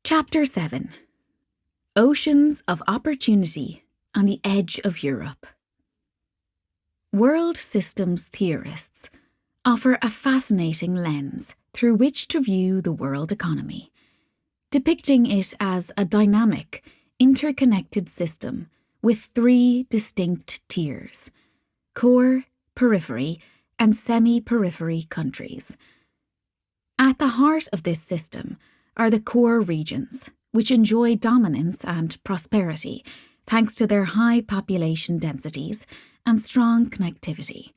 Chapter 7. Oceans of Opportunity on the Edge of Europe. World systems theorists offer a fascinating lens through which to view the world economy, depicting it as a dynamic, interconnected system with three distinct tiers: core, periphery, and semi-periphery countries. At the heart of this system are the core regions, which enjoy dominance and prosperity thanks to their high population densities and strong connectivity.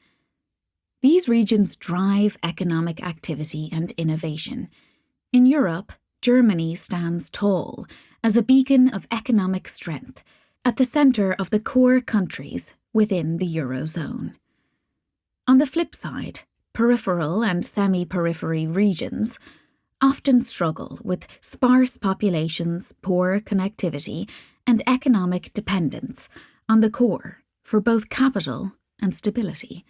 These regions drive economic activity and innovation. In Europe, Germany stands tall as a beacon of economic strength at the centre of the core countries within the Eurozone. On the flip side, peripheral and semi-periphery regions often struggle with sparse populations, poor connectivity, and economic dependence on the core for both capital and stability.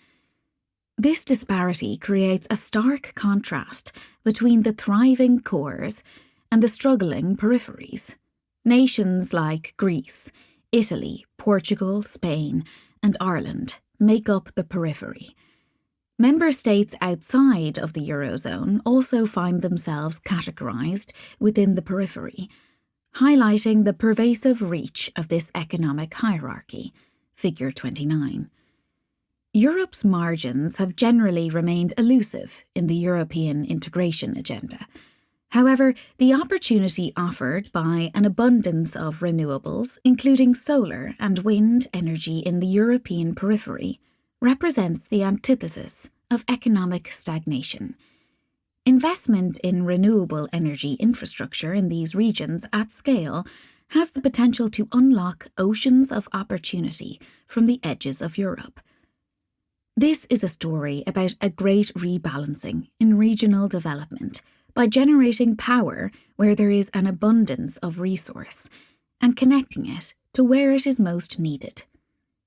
This disparity creates a stark contrast between the thriving cores and the struggling peripheries. Nations like Greece, Italy, Portugal, Spain, and Ireland make up the periphery. Member states outside of the Eurozone also find themselves categorised within the periphery, highlighting the pervasive reach of this economic hierarchy. Figure 29. Europe's margins have generally remained elusive in the European integration agenda. However, the opportunity offered by an abundance of renewables, including solar and wind energy in the European periphery, represents the antithesis of economic stagnation. Investment in renewable energy infrastructure in these regions at scale has the potential to unlock oceans of opportunity from the edges of Europe. This is a story about a great rebalancing in regional development by generating power where there is an abundance of resource and connecting it to where it is most needed.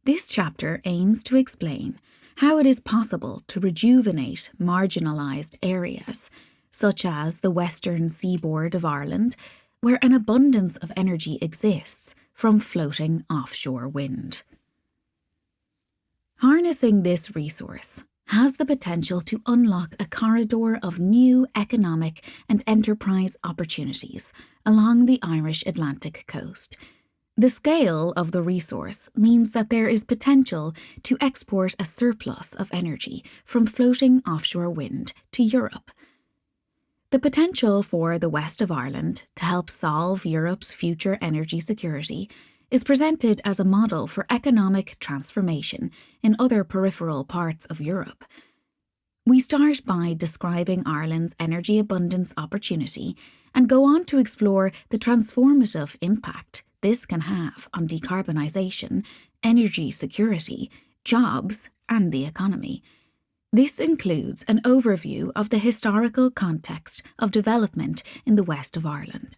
This chapter aims to explain how it is possible to rejuvenate marginalised areas, such as the western seaboard of Ireland, where an abundance of energy exists from floating offshore wind. Harnessing this resource has the potential to unlock a corridor of new economic and enterprise opportunities along the Irish Atlantic coast. The scale of the resource means that there is potential to export a surplus of energy from floating offshore wind to Europe. The potential for the west of Ireland to help solve Europe's future energy security is presented as a model for economic transformation in other peripheral parts of Europe. We start by describing Ireland's energy abundance opportunity and go on to explore the transformative impact this can have on decarbonisation, energy security, jobs, and the economy. This includes an overview of the historical context of development in the west of Ireland,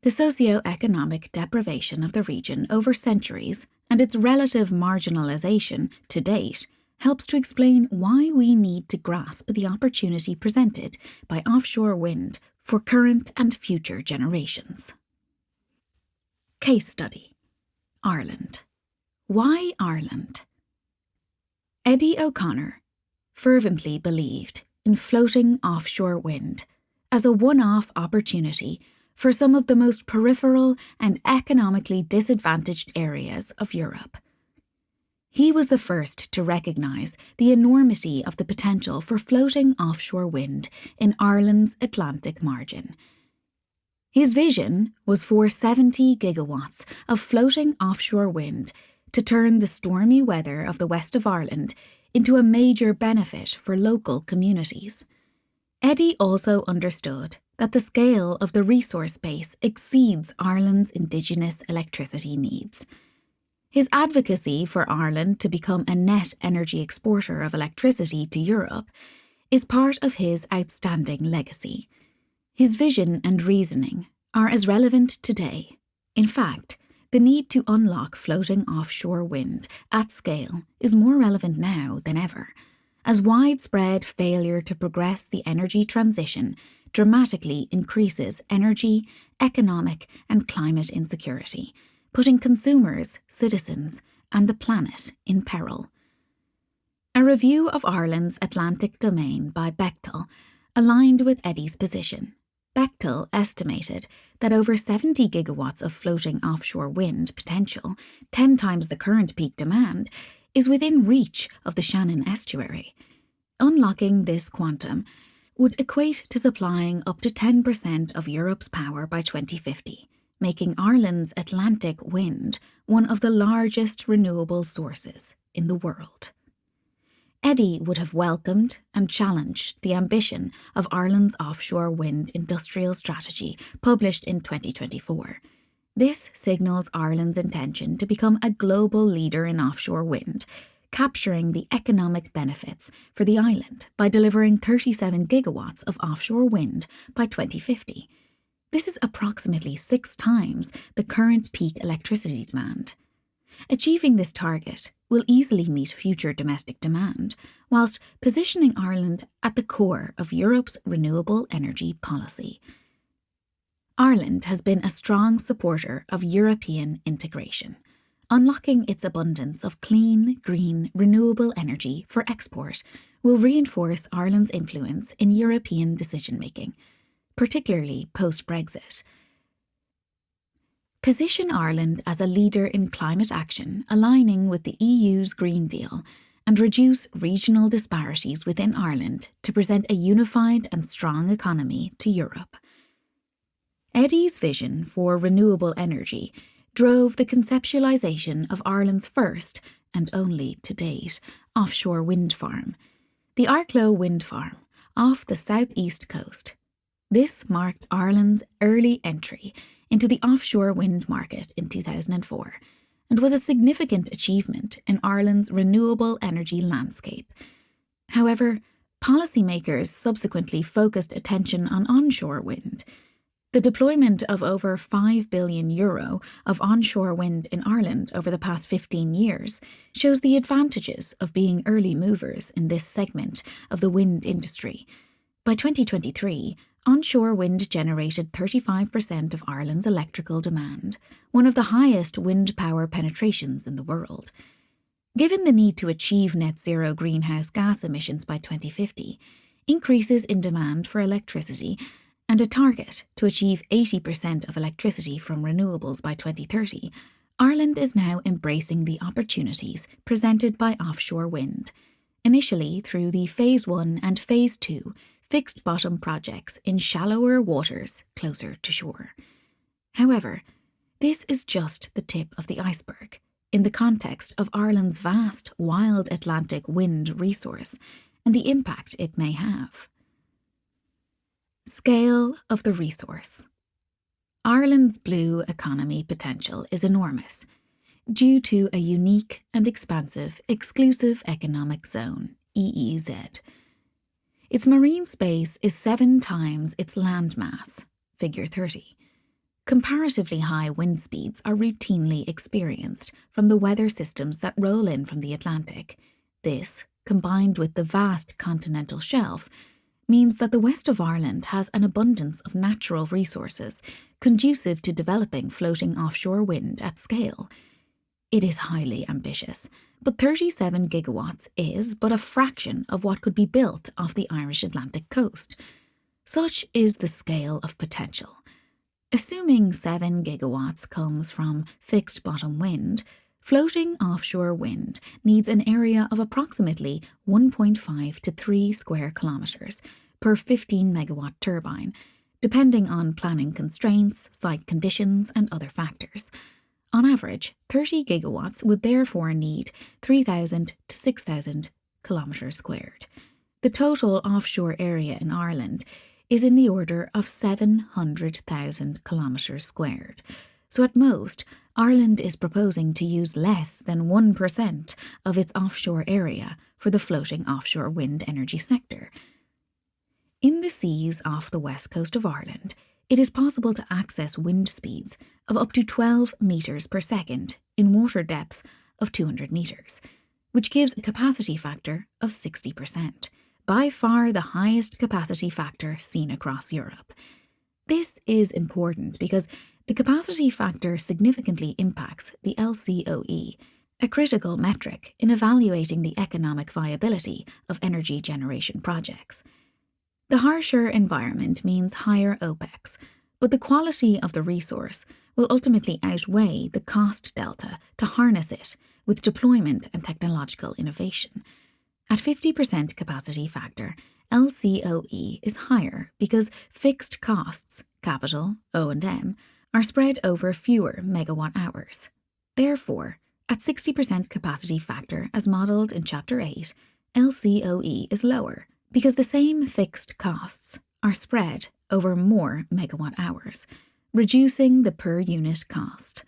the socio-economic deprivation of the region over centuries, and its relative marginalisation to date helps to explain why we need to grasp the opportunity presented by offshore wind for current and future generations. Case study: Ireland. Why Ireland? Eddie O'Connor fervently believed in floating offshore wind as a one-off opportunity for some of the most peripheral and economically disadvantaged areas of Europe. He was the first to recognise the enormity of the potential for floating offshore wind in Ireland's Atlantic margin. His vision was for 70 gigawatts of floating offshore wind to turn the stormy weather of the west of Ireland into a major benefit for local communities. Eddie also understood that the scale of the resource base exceeds Ireland's indigenous electricity needs. His advocacy for Ireland to become a net energy exporter of electricity to Europe is part of his outstanding legacy. His vision and reasoning are as relevant today. In fact, the need to unlock floating offshore wind at scale is more relevant now than ever, as widespread failure to progress the energy transition dramatically increases energy, economic and climate insecurity, putting consumers, citizens and the planet in peril. A review of Ireland's Atlantic domain by Bechtel aligned with Eddy's position. Bechtel estimated that over 70 gigawatts of floating offshore wind potential, 10 times the current peak demand, is within reach of the Shannon estuary. Unlocking this quantum would equate to supplying up to 10% of Europe's power by 2050, making Ireland's Atlantic wind one of the largest renewable sources in the world. Eddy would have welcomed and challenged the ambition of Ireland's offshore wind industrial strategy published in 2024. This signals Ireland's intention to become a global leader in offshore wind, capturing the economic benefits for the island by delivering 37 gigawatts of offshore wind by 2050. This is approximately 6 times the current peak electricity demand. Achieving this target will easily meet future domestic demand, whilst positioning Ireland at the core of Europe's renewable energy policy. Ireland has been a strong supporter of European integration, unlocking its abundance of clean, green, renewable energy for export will reinforce Ireland's influence in European decision-making, particularly post-Brexit. Position Ireland as a leader in climate action, aligning with the EU's Green Deal, and reduce regional disparities within Ireland to present a unified and strong economy to Europe. Eddy's vision for renewable energy drove the conceptualisation of Ireland's first, and only to date, offshore wind farm, the Arklow Wind Farm, off the southeast coast. This marked Ireland's early entry into the offshore wind market in 2004 and was a significant achievement in Ireland's renewable energy landscape. However, policymakers subsequently focused attention on onshore wind. The deployment of over €5 billion of onshore wind in Ireland over the past 15 years shows the advantages of being early movers in this segment of the wind industry. By 2023, onshore wind generated 35% of Ireland's electrical demand, one of the highest wind power penetrations in the world. Given the need to achieve net zero greenhouse gas emissions by 2050, increases in demand for electricity, and a target to achieve 80% of electricity from renewables by 2030, Ireland is now embracing the opportunities presented by offshore wind, initially through the Phase 1 and Phase 2 fixed-bottom projects in shallower waters closer to shore. However, this is just the tip of the iceberg in the context of Ireland's vast wild Atlantic wind resource and the impact it may have. Scale of the resource. Ireland's blue economy potential is enormous, due to a unique and expansive exclusive economic zone, EEZ. Its marine space is 7 times its land mass, figure 30. Comparatively high wind speeds are routinely experienced from the weather systems that roll in from the Atlantic. This, combined with the vast continental shelf, means that the west of Ireland has an abundance of natural resources conducive to developing floating offshore wind at scale. It is highly ambitious, but 37 gigawatts is but a fraction of what could be built off the Irish Atlantic coast. Such is the scale of potential. Assuming 7 gigawatts comes from fixed-bottom wind, floating offshore wind needs an area of approximately 1.5 to 3 square kilometres per 15 megawatt turbine, depending on planning constraints, site conditions and other factors. On average, 30 gigawatts would therefore need 3,000 to 6,000 kilometres squared. The total offshore area in Ireland is in the order of 700,000 kilometres squared. So at most, Ireland is proposing to use less than 1% of its offshore area for the floating offshore wind energy sector. In the seas off the west coast of Ireland, it is possible to access wind speeds of up to 12 metres per second in water depths of 200 metres, which gives a capacity factor of 60%, by far the highest capacity factor seen across Europe. This is important because the capacity factor significantly impacts the LCOE, a critical metric in evaluating the economic viability of energy generation projects. The harsher environment means higher OPEX, but the quality of the resource will ultimately outweigh the cost delta to harness it with deployment and technological innovation. At 50% capacity factor, LCOE is higher because fixed costs, capital, O&M, are spread over fewer megawatt hours. Therefore, at 60% capacity factor as modelled in Chapter 8, LCOE is lower because the same fixed costs are spread over more megawatt hours, reducing the per unit cost.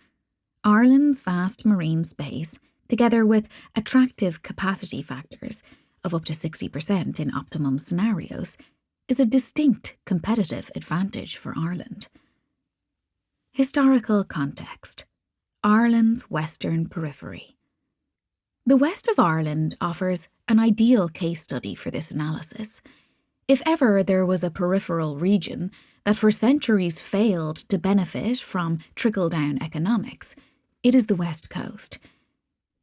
Ireland's vast marine space, together with attractive capacity factors of up to 60% in optimum scenarios, is a distinct competitive advantage for Ireland. Historical context: Ireland's Western Periphery. The west of Ireland offers an ideal case study for this analysis. If ever there was a peripheral region that for centuries failed to benefit from trickle-down economics, it is the West Coast.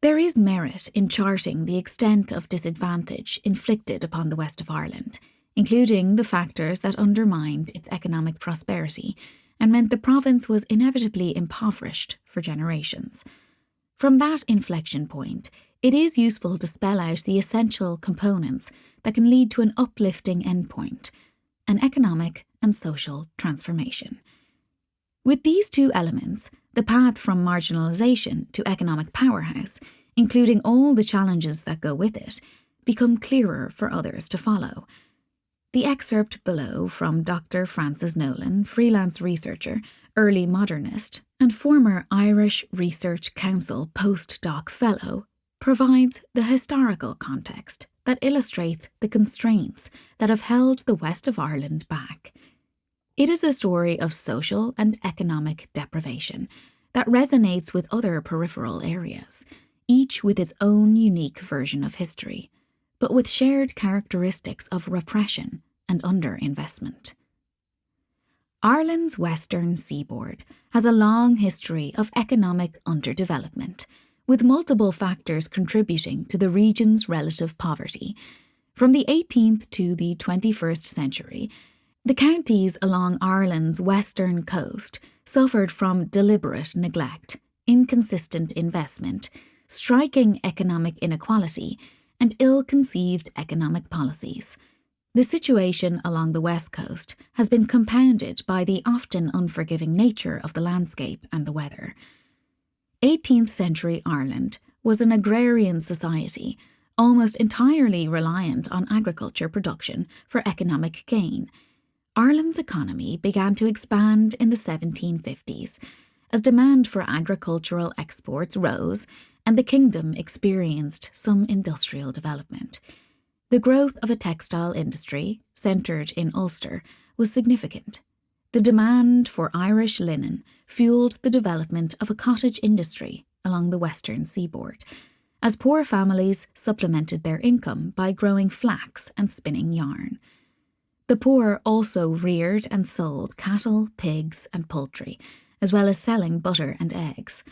There is merit in charting the extent of disadvantage inflicted upon the west of Ireland, including the factors that undermined its economic prosperity and meant the province was inevitably impoverished for generations. From that inflection point, it is useful to spell out the essential components that can lead to an uplifting endpoint, an economic and social transformation. With these two elements, the path from marginalisation to economic powerhouse, including all the challenges that go with it, become clearer for others to follow. The excerpt below from Dr. Francis Nolan, freelance researcher, early modernist, and former Irish Research Council postdoc fellow, provides the historical context that illustrates the constraints that have held the west of Ireland back. It is a story of social and economic deprivation that resonates with other peripheral areas, each with its own unique version of history, but with shared characteristics of repression and underinvestment. Ireland's western seaboard has a long history of economic underdevelopment, with multiple factors contributing to the region's relative poverty. From the 18th to the 21st century, the counties along Ireland's western coast suffered from deliberate neglect, inconsistent investment, striking economic inequality, and ill-conceived economic policies. The situation along the west coast has been compounded by the often unforgiving nature of the landscape and the weather. 18th century Ireland was an agrarian society, almost entirely reliant on agriculture production for economic gain. Ireland's economy began to expand in the 1750s as demand for agricultural exports rose and the kingdom experienced some industrial development. The growth of a textile industry, centred in Ulster, was significant. The demand for Irish linen fuelled the development of a cottage industry along the western seaboard, as poor families supplemented their income by growing flax and spinning yarn. The poor also reared and sold cattle, pigs, and poultry, as well as selling butter and eggs.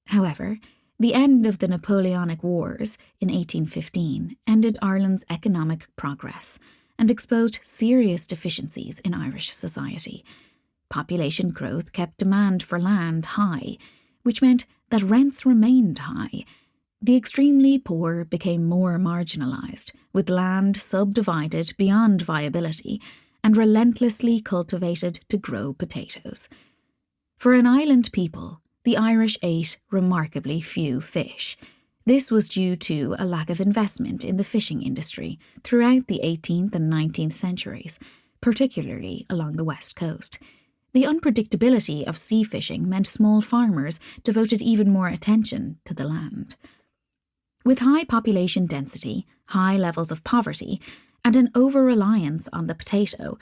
However, the end of the Napoleonic Wars in 1815 ended Ireland's economic progress and exposed serious deficiencies in Irish society. Population growth kept demand for land high, which meant that rents remained high. The extremely poor became more marginalised, with land subdivided beyond viability and relentlessly cultivated to grow potatoes. For an island people, the Irish ate remarkably few fish. This was due to a lack of investment in the fishing industry throughout the 18th and 19th centuries, particularly along the west coast. The unpredictability of sea fishing meant small farmers devoted even more attention to the land. With high population density, high levels of poverty, and an over-reliance on the potato,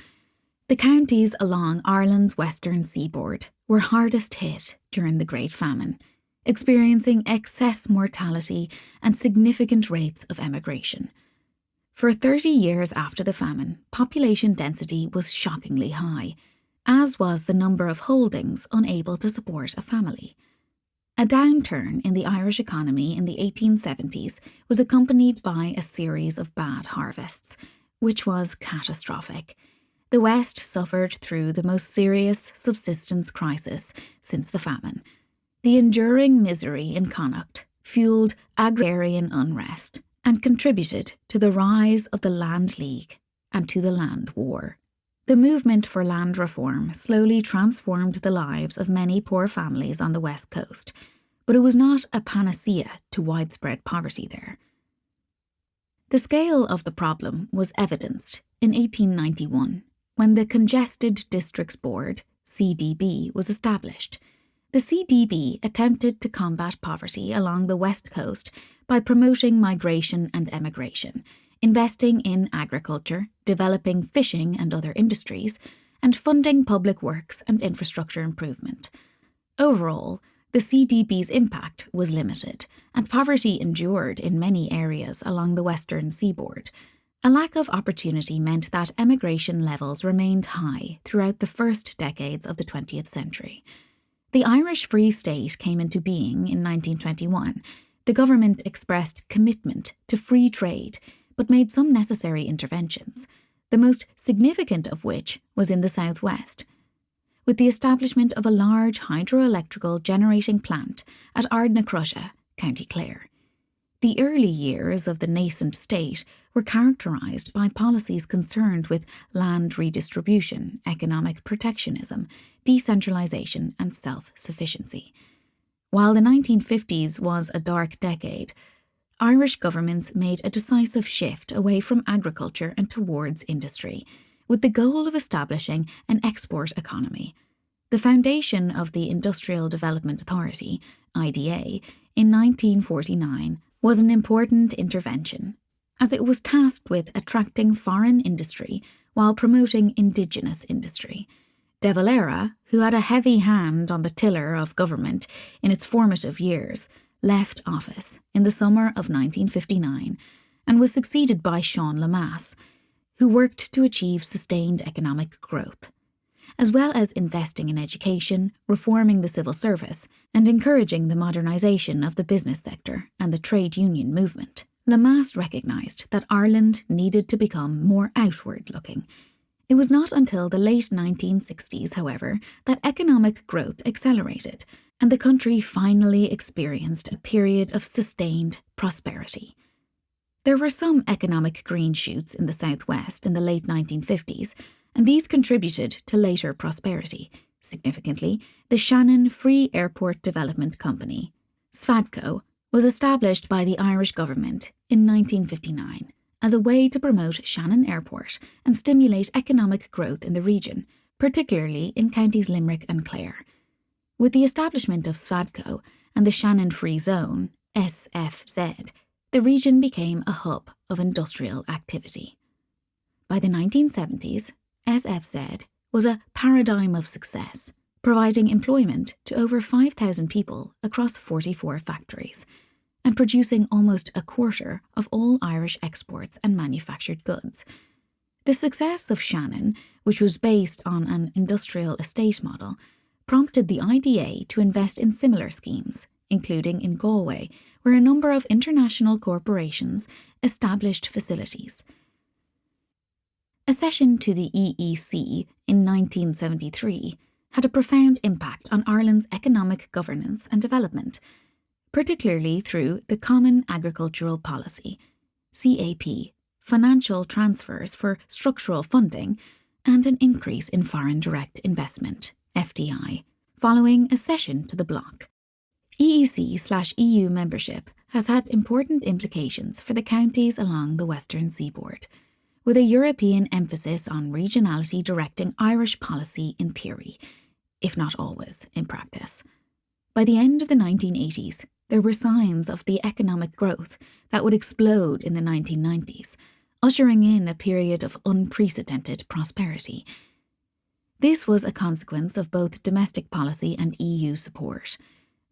the counties along Ireland's western seaboard were hardest hit during the Great Famine, experiencing excess mortality and significant rates of emigration. For 30 years after the famine, population density was shockingly high, as was the number of holdings unable to support a family. A downturn in the Irish economy in the 1870s was accompanied by a series of bad harvests, which was catastrophic. The West suffered through the most serious subsistence crisis since the famine. The enduring misery in Connacht fueled agrarian unrest and contributed to the rise of the Land League and to the Land War. The movement for land reform slowly transformed the lives of many poor families on the West Coast, but it was not a panacea to widespread poverty there. The scale of the problem was evidenced in 1891, when the Congested Districts Board, CDB, was established. The CDB attempted to combat poverty along the West Coast by promoting migration and emigration, investing in agriculture, developing fishing and other industries, and funding public works and infrastructure improvement. Overall, the CDB's impact was limited, and poverty endured in many areas along the western seaboard. A lack of opportunity meant that emigration levels remained high throughout the first decades of the 20th century. The Irish Free State came into being in 1921. The government expressed commitment to free trade, but made some necessary interventions, the most significant of which was in the southwest, with the establishment of a large hydroelectrical generating plant at Ardnacrusha, County Clare. The early years of the nascent state were characterised by policies concerned with land redistribution, economic protectionism, decentralisation and self-sufficiency. While the 1950s was a dark decade, Irish governments made a decisive shift away from agriculture and towards industry, with the goal of establishing an export economy. The foundation of the Industrial Development Authority, IDA, in 1949 was an important intervention, as it was tasked with attracting foreign industry while promoting indigenous industry. De Valera, who had a heavy hand on the tiller of government in its formative years, left office in the summer of 1959 and was succeeded by Sean Lemass, who worked to achieve sustained economic growth, as well as investing in education, reforming the civil service, and encouraging the modernisation of the business sector and the trade union movement. Lemass recognised that Ireland needed to become more outward-looking. It was not until the late 1960s, however, that economic growth accelerated, and the country finally experienced a period of sustained prosperity. There were some economic green shoots in the southwest in the late 1950s, and these contributed to later prosperity. Significantly, the Shannon Free Airport Development Company, SFADCO, was established by the Irish government in 1959 as a way to promote Shannon Airport and stimulate economic growth in the region, particularly in counties Limerick and Clare. With the establishment of SFADCO and the Shannon Free Zone, SFZ, the region became a hub of industrial activity. By the 1970s, SFZ was a paradigm of success, providing employment to over 5,000 people across 44 factories, and producing almost a quarter of all Irish exports and manufactured goods. The success of Shannon, which was based on an industrial estate model, prompted the IDA to invest in similar schemes, including in Galway, where a number of international corporations established facilities. Accession to the EEC in 1973 had a profound impact on Ireland's economic governance and development, particularly through the Common Agricultural Policy, CAP, financial transfers for structural funding, and an increase in foreign direct investment, FDI, following accession to the bloc. EEC/EU membership has had important implications for the counties along the western seaboard, with a European emphasis on regionality directing Irish policy in theory, if not always in practice. By the end of the 1980s, there were signs of the economic growth that would explode in the 1990s, ushering in a period of unprecedented prosperity. This was a consequence of both domestic policy and EU support.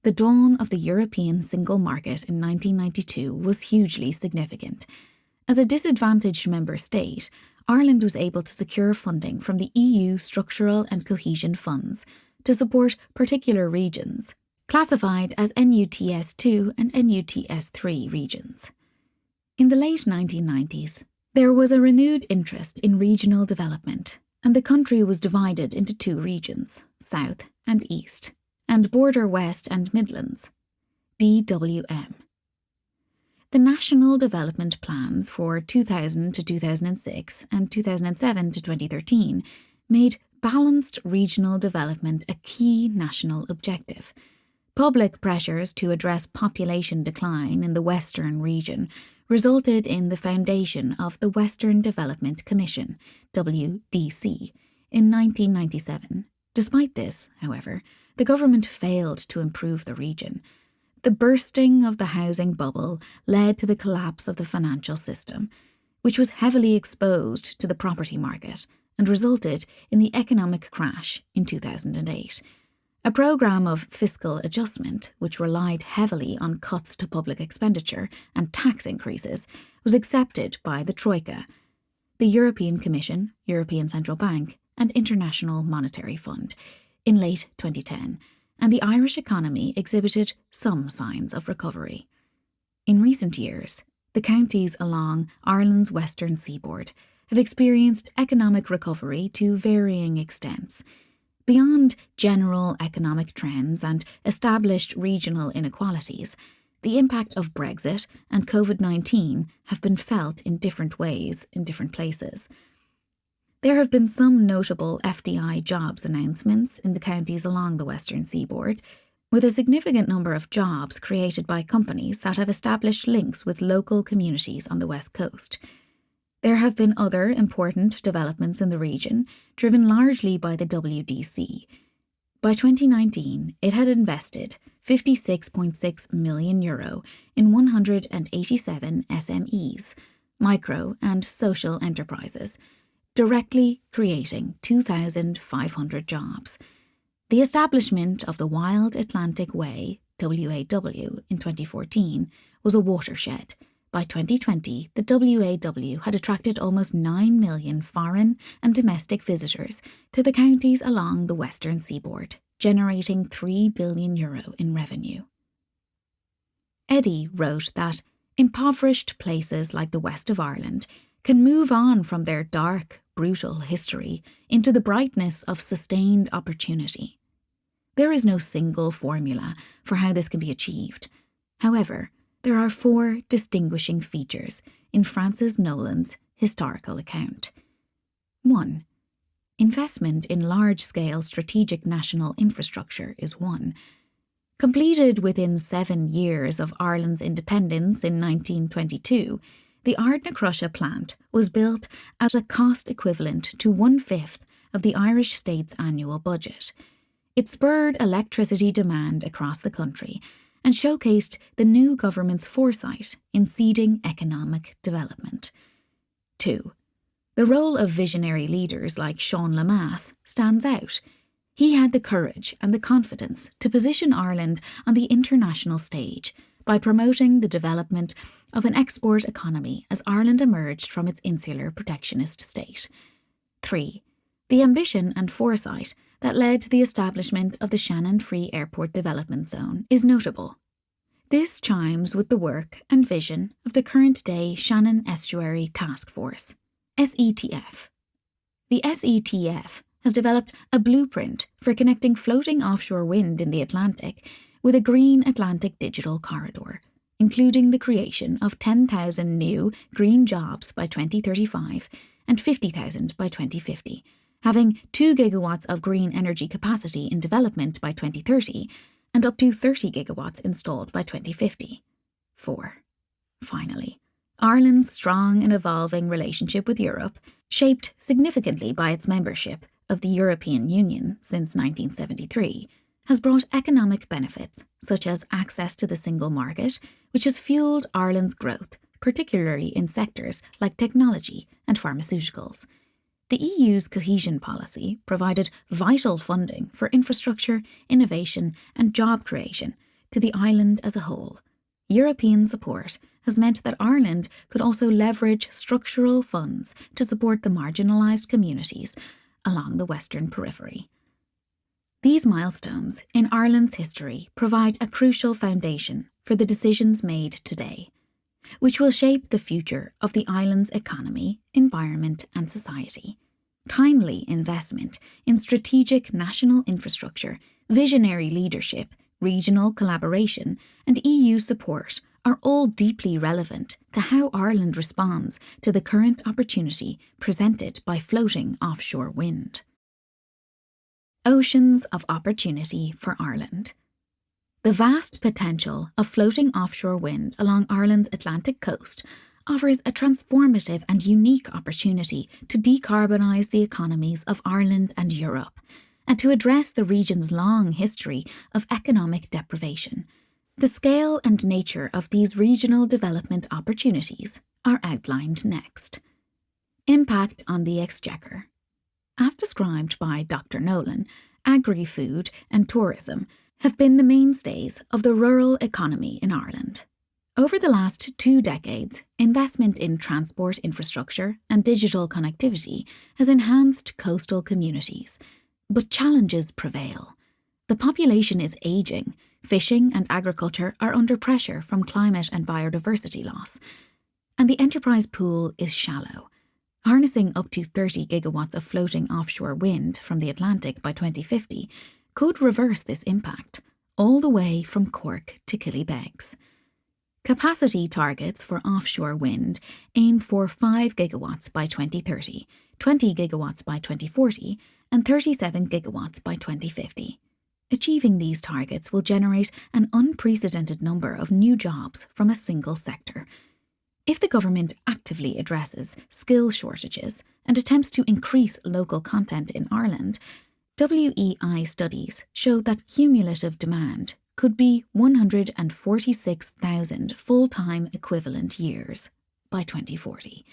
The dawn of the European single market in 1992 was hugely significant. As a disadvantaged member state, Ireland was able to secure funding from the EU structural and cohesion funds to support particular regions, classified as NUTS 2 and NUTS 3 regions. In the late 1990s, there was a renewed interest in regional development, and the country was divided into two regions, South and East, and Border West and Midlands, BWM. The National Development Plans for 2000 to 2006 and 2007 to 2013 made balanced regional development a key national objective. Public pressures to address population decline in the Western region resulted in the foundation of the Western Development Commission, WDC, in 1997. Despite this, however, the government failed to improve the region. The bursting of the housing bubble led to the collapse of the financial system, which was heavily exposed to the property market and resulted in the economic crash in 2008. A programme of fiscal adjustment, which relied heavily on cuts to public expenditure and tax increases, was accepted by the Troika, the European Commission, European Central Bank, and International Monetary Fund in late 2010, and the Irish economy exhibited some signs of recovery. In recent years, the counties along Ireland's western seaboard have experienced economic recovery to varying extents. Beyond general economic trends and established regional inequalities, the impact of Brexit and COVID-19 have been felt in different ways in different places. There have been some notable FDI jobs announcements in the counties along the western seaboard, with a significant number of jobs created by companies that have established links with local communities on the west coast. There have been other important developments in the region, driven largely by the WDC. By 2019, it had invested €56.6 million in 187 SMEs, micro and social enterprises, directly creating 2,500 jobs. The establishment of the Wild Atlantic Way, WAW, in 2014 was a watershed. By 2020, the WAW had attracted almost 9 million foreign and domestic visitors to the counties along the western seaboard, generating €3 billion in revenue. Eddy wrote that impoverished places like the west of Ireland can move on from their dark, brutal history into the brightness of sustained opportunity. There is no single formula for how this can be achieved. However, there are 4 distinguishing features in Francis Nolan's historical account. 1. Investment in large-scale strategic national infrastructure is one. Completed within 7 years of Ireland's independence in 1922, the Ardnacrusha plant was built at a cost equivalent to 1/5 of the Irish state's annual budget. It spurred electricity demand across the country and showcased the new government's foresight in seeding economic development. 2. The role of visionary leaders like Sean Lemass stands out. He had the courage and the confidence to position Ireland on the international stage by promoting the development of an export economy as Ireland emerged from its insular protectionist state. 3. The ambition and foresight that led to the establishment of the Shannon Free Airport Development Zone is notable. This chimes with the work and vision of the current-day Shannon Estuary Task Force, SETF. The SETF has developed a blueprint for connecting floating offshore wind in the Atlantic with a green Atlantic digital corridor, including the creation of 10,000 new green jobs by 2035 and 50,000 by 2050, having 2 gigawatts of green energy capacity in development by 2030 and up to 30 gigawatts installed by 2050. 4. Finally, Ireland's strong and evolving relationship with Europe, shaped significantly by its membership of the European Union since 1973, has brought economic benefits such as access to the single market, which has fueled Ireland's growth, particularly in sectors like technology and pharmaceuticals. The EU's cohesion policy provided vital funding for infrastructure, innovation and job creation to the island as a whole. European support has meant that Ireland could also leverage structural funds to support the marginalised communities along the western periphery. These milestones in Ireland's history provide a crucial foundation for the decisions made today, which will shape the future of the island's economy, environment and society. Timely investment in strategic national infrastructure, visionary leadership, regional collaboration and EU support are all deeply relevant to how Ireland responds to the current opportunity presented by floating offshore wind. Oceans of opportunity for Ireland. The vast potential of floating offshore wind along Ireland's Atlantic coast offers a transformative and unique opportunity to decarbonise the economies of Ireland and Europe, and to address the region's long history of economic deprivation. The scale and nature of these regional development opportunities are outlined next. Impact on the Exchequer. As described by Dr. Nolan, agri-food and tourism have been the mainstays of the rural economy in Ireland. Over the last 2 decades, investment in transport infrastructure and digital connectivity has enhanced coastal communities, but challenges prevail. The population is ageing, fishing and agriculture are under pressure from climate and biodiversity loss, and the enterprise pool is shallow. Harnessing up to 30 gigawatts of floating offshore wind from the Atlantic by 2050 could reverse this impact, all the way from Cork to Killybegs. Capacity targets for offshore wind aim for 5 gigawatts by 2030, 20 gigawatts by 2040, and 37 gigawatts by 2050. Achieving these targets will generate an unprecedented number of new jobs from a single sector. If the government actively addresses skill shortages and attempts to increase local content in Ireland, WEI studies show that cumulative demand could be 146,000 full-time equivalent years by 2040.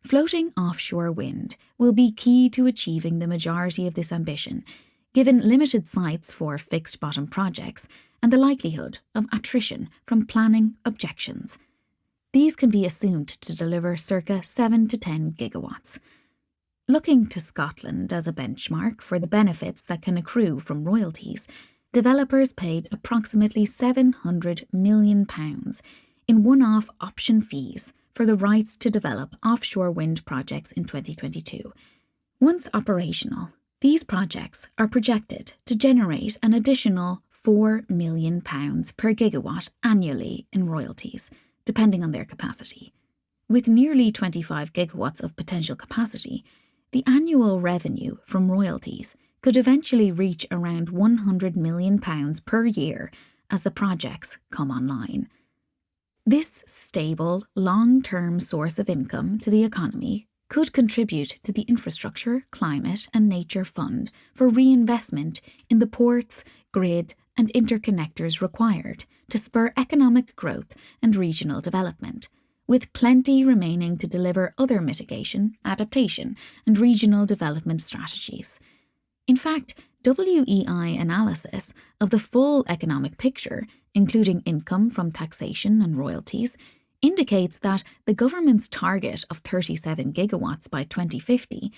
Floating offshore wind will be key to achieving the majority of this ambition, given limited sites for fixed-bottom projects and the likelihood of attrition from planning objections. These can be assumed to deliver circa 7 to 10 gigawatts. Looking to Scotland as a benchmark for the benefits that can accrue from royalties, developers paid approximately £700 million in one-off option fees for the rights to develop offshore wind projects in 2022. Once operational, these projects are projected to generate an additional £4 million per gigawatt annually in royalties, depending on their capacity. With nearly 25 gigawatts of potential capacity, the annual revenue from royalties could eventually reach around £100 million per year as the projects come online. This stable, long-term source of income to the economy could contribute to the Infrastructure, Climate and Nature Fund for reinvestment in the ports, grid and interconnectors required to spur economic growth and regional development, with plenty remaining to deliver other mitigation, adaptation and regional development strategies. In fact, WEI analysis of the full economic picture, including income from taxation and royalties, indicates that the government's target of 37 gigawatts by 2050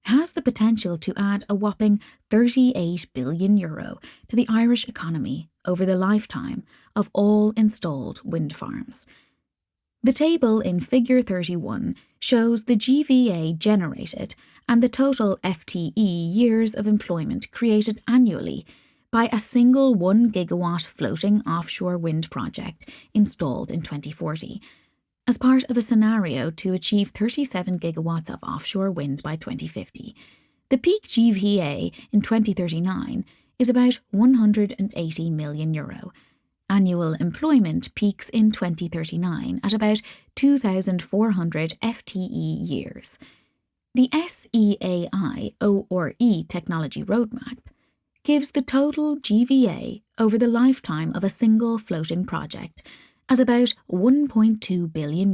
has the potential to add a whopping €38 billion to the Irish economy over the lifetime of all installed wind farms. The table in Figure 31 shows the GVA generated and the total FTE years of employment created annually by a single 1 gigawatt floating offshore wind project installed in 2040, as part of a scenario to achieve 37 gigawatts of offshore wind by 2050. The peak GVA in 2039 is about €180 million. Annual employment peaks in 2039 at about 2,400 FTE years. The SEAI O/E technology roadmap gives the total GVA over the lifetime of a single floating project as about €1.2 billion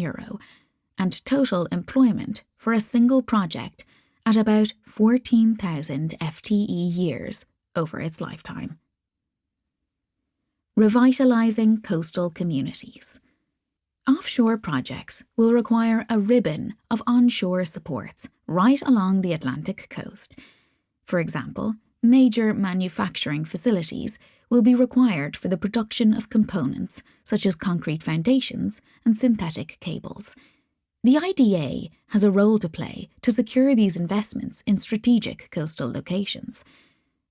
and total employment for a single project at about 14,000 FTE years over its lifetime. Revitalising coastal communities. Offshore projects will require a ribbon of onshore supports right along the Atlantic coast. For example, major manufacturing facilities will be required for the production of components such as concrete foundations and synthetic cables. The IDA has a role to play to secure these investments in strategic coastal locations.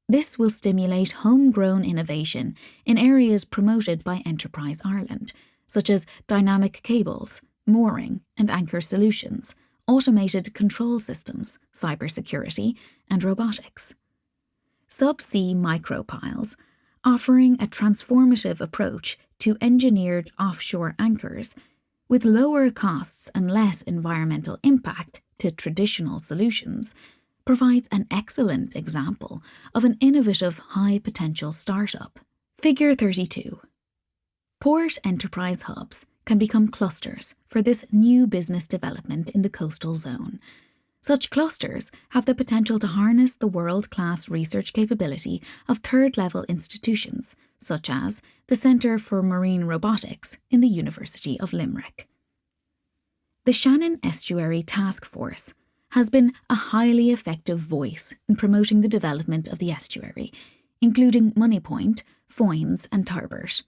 This will stimulate homegrown innovation in areas promoted by Enterprise Ireland, such as dynamic cables, mooring and anchor solutions, automated control systems, cybersecurity, and robotics. Subsea micropiles, offering a transformative approach to engineered offshore anchors, with lower costs and less environmental impact to traditional solutions, provides an excellent example of an innovative high-potential startup. Figure 32. Port enterprise hubs can become clusters for this new business development in the coastal zone. Such clusters have the potential to harness the world-class research capability of third-level institutions, such as the Centre for Marine Robotics in the University of Limerick. The Shannon Estuary Task Force has been a highly effective voice in promoting the development of the estuary, including Moneypoint, Foynes and Tarbert.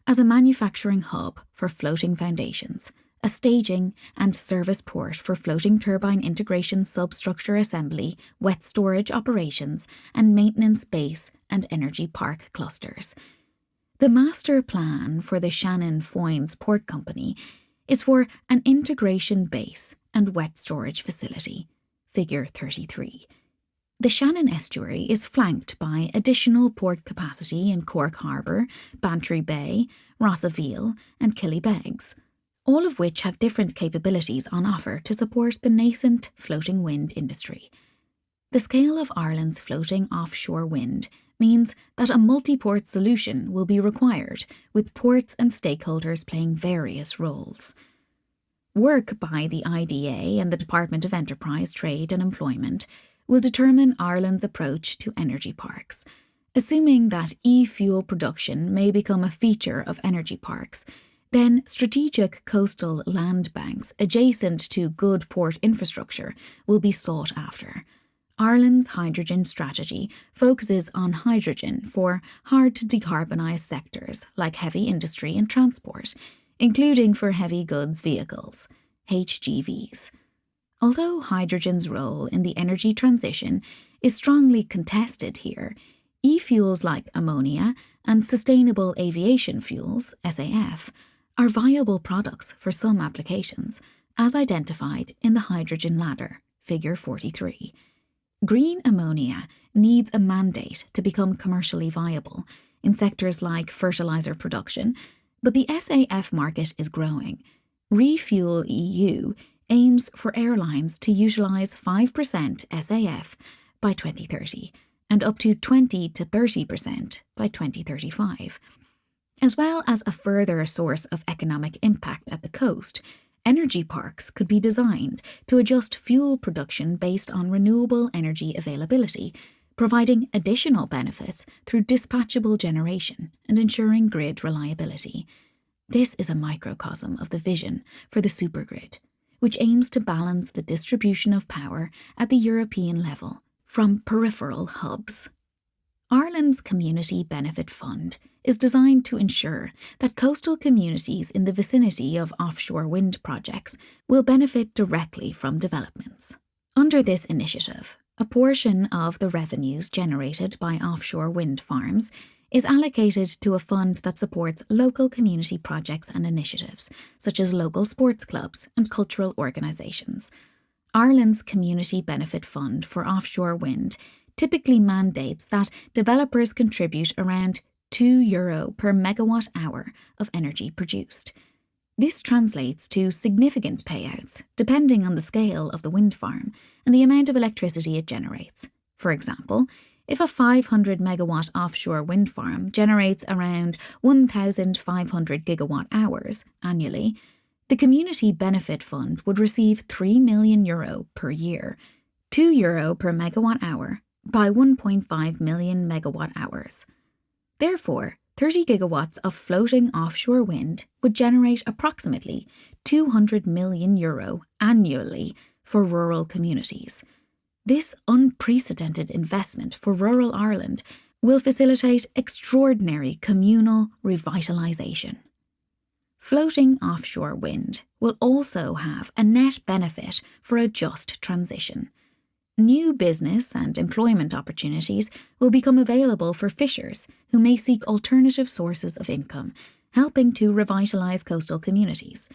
As a manufacturing hub for floating foundations, a staging and service port for floating turbine integration substructure assembly, wet storage operations, and maintenance base and energy park clusters. The master plan for the Shannon Foynes Port Company is for an integration base and wet storage facility, figure 33. The Shannon Estuary is flanked by additional port capacity in Cork Harbour, Bantry Bay, Rossaveel and Killybegs, all of which have different capabilities on offer to support the nascent floating wind industry. The scale of Ireland's floating offshore wind means that a multi-port solution will be required, with ports and stakeholders playing various roles. Work by the IDA and the Department of Enterprise, Trade and Employment will determine Ireland's approach to energy parks. Assuming that e-fuel production may become a feature of energy parks, then strategic coastal land banks adjacent to good port infrastructure will be sought after. Ireland's hydrogen strategy focuses on hydrogen for hard-to-decarbonise sectors like heavy industry and transport, including for heavy goods vehicles, HGVs. Although hydrogen's role in the energy transition is strongly contested here, e-fuels like ammonia and sustainable aviation fuels, SAF, are viable products for some applications, as identified in the hydrogen ladder, figure 43. Green ammonia needs a mandate to become commercially viable in sectors like fertiliser production, but the SAF market is growing. Refuel EU aims for airlines to utilise 5% SAF by 2030 and up to 20 to 30% by 2035. As well as a further source of economic impact at the coast, energy parks could be designed to adjust fuel production based on renewable energy availability, providing additional benefits through dispatchable generation and ensuring grid reliability. This is a microcosm of the vision for the supergrid, which aims to balance the distribution of power at the European level from peripheral hubs. Ireland's Community Benefit Fund is designed to ensure that coastal communities in the vicinity of offshore wind projects will benefit directly from developments. Under this initiative, a portion of the revenues generated by offshore wind farms is allocated to a fund that supports local community projects and initiatives, such as local sports clubs and cultural organisations. Ireland's Community Benefit Fund for offshore wind typically mandates that developers contribute around €2 per megawatt hour of energy produced. This translates to significant payouts depending on the scale of the wind farm and the amount of electricity it generates. For example, if a 500 megawatt offshore wind farm generates around 1,500 gigawatt hours annually, the Community Benefit Fund would receive €3 million per year, €2 per megawatt hour, by 1.5 million megawatt hours. Therefore, 30 gigawatts of floating offshore wind would generate approximately €200 million annually for rural communities. This unprecedented investment for rural Ireland will facilitate extraordinary communal revitalisation. Floating offshore wind will also have a net benefit for a just transition. New business and employment opportunities will become available for fishers who may seek alternative sources of income, helping to revitalise coastal communities.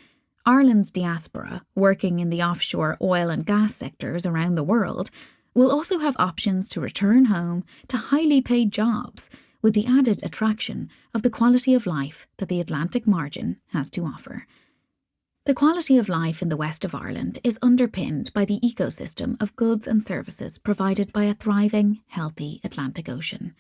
Ireland's diaspora, working in the offshore oil and gas sectors around the world, will also have options to return home to highly paid jobs, with the added attraction of the quality of life that the Atlantic margin has to offer. The quality of life in the west of Ireland is underpinned by the ecosystem of goods and services provided by a thriving, healthy Atlantic Ocean.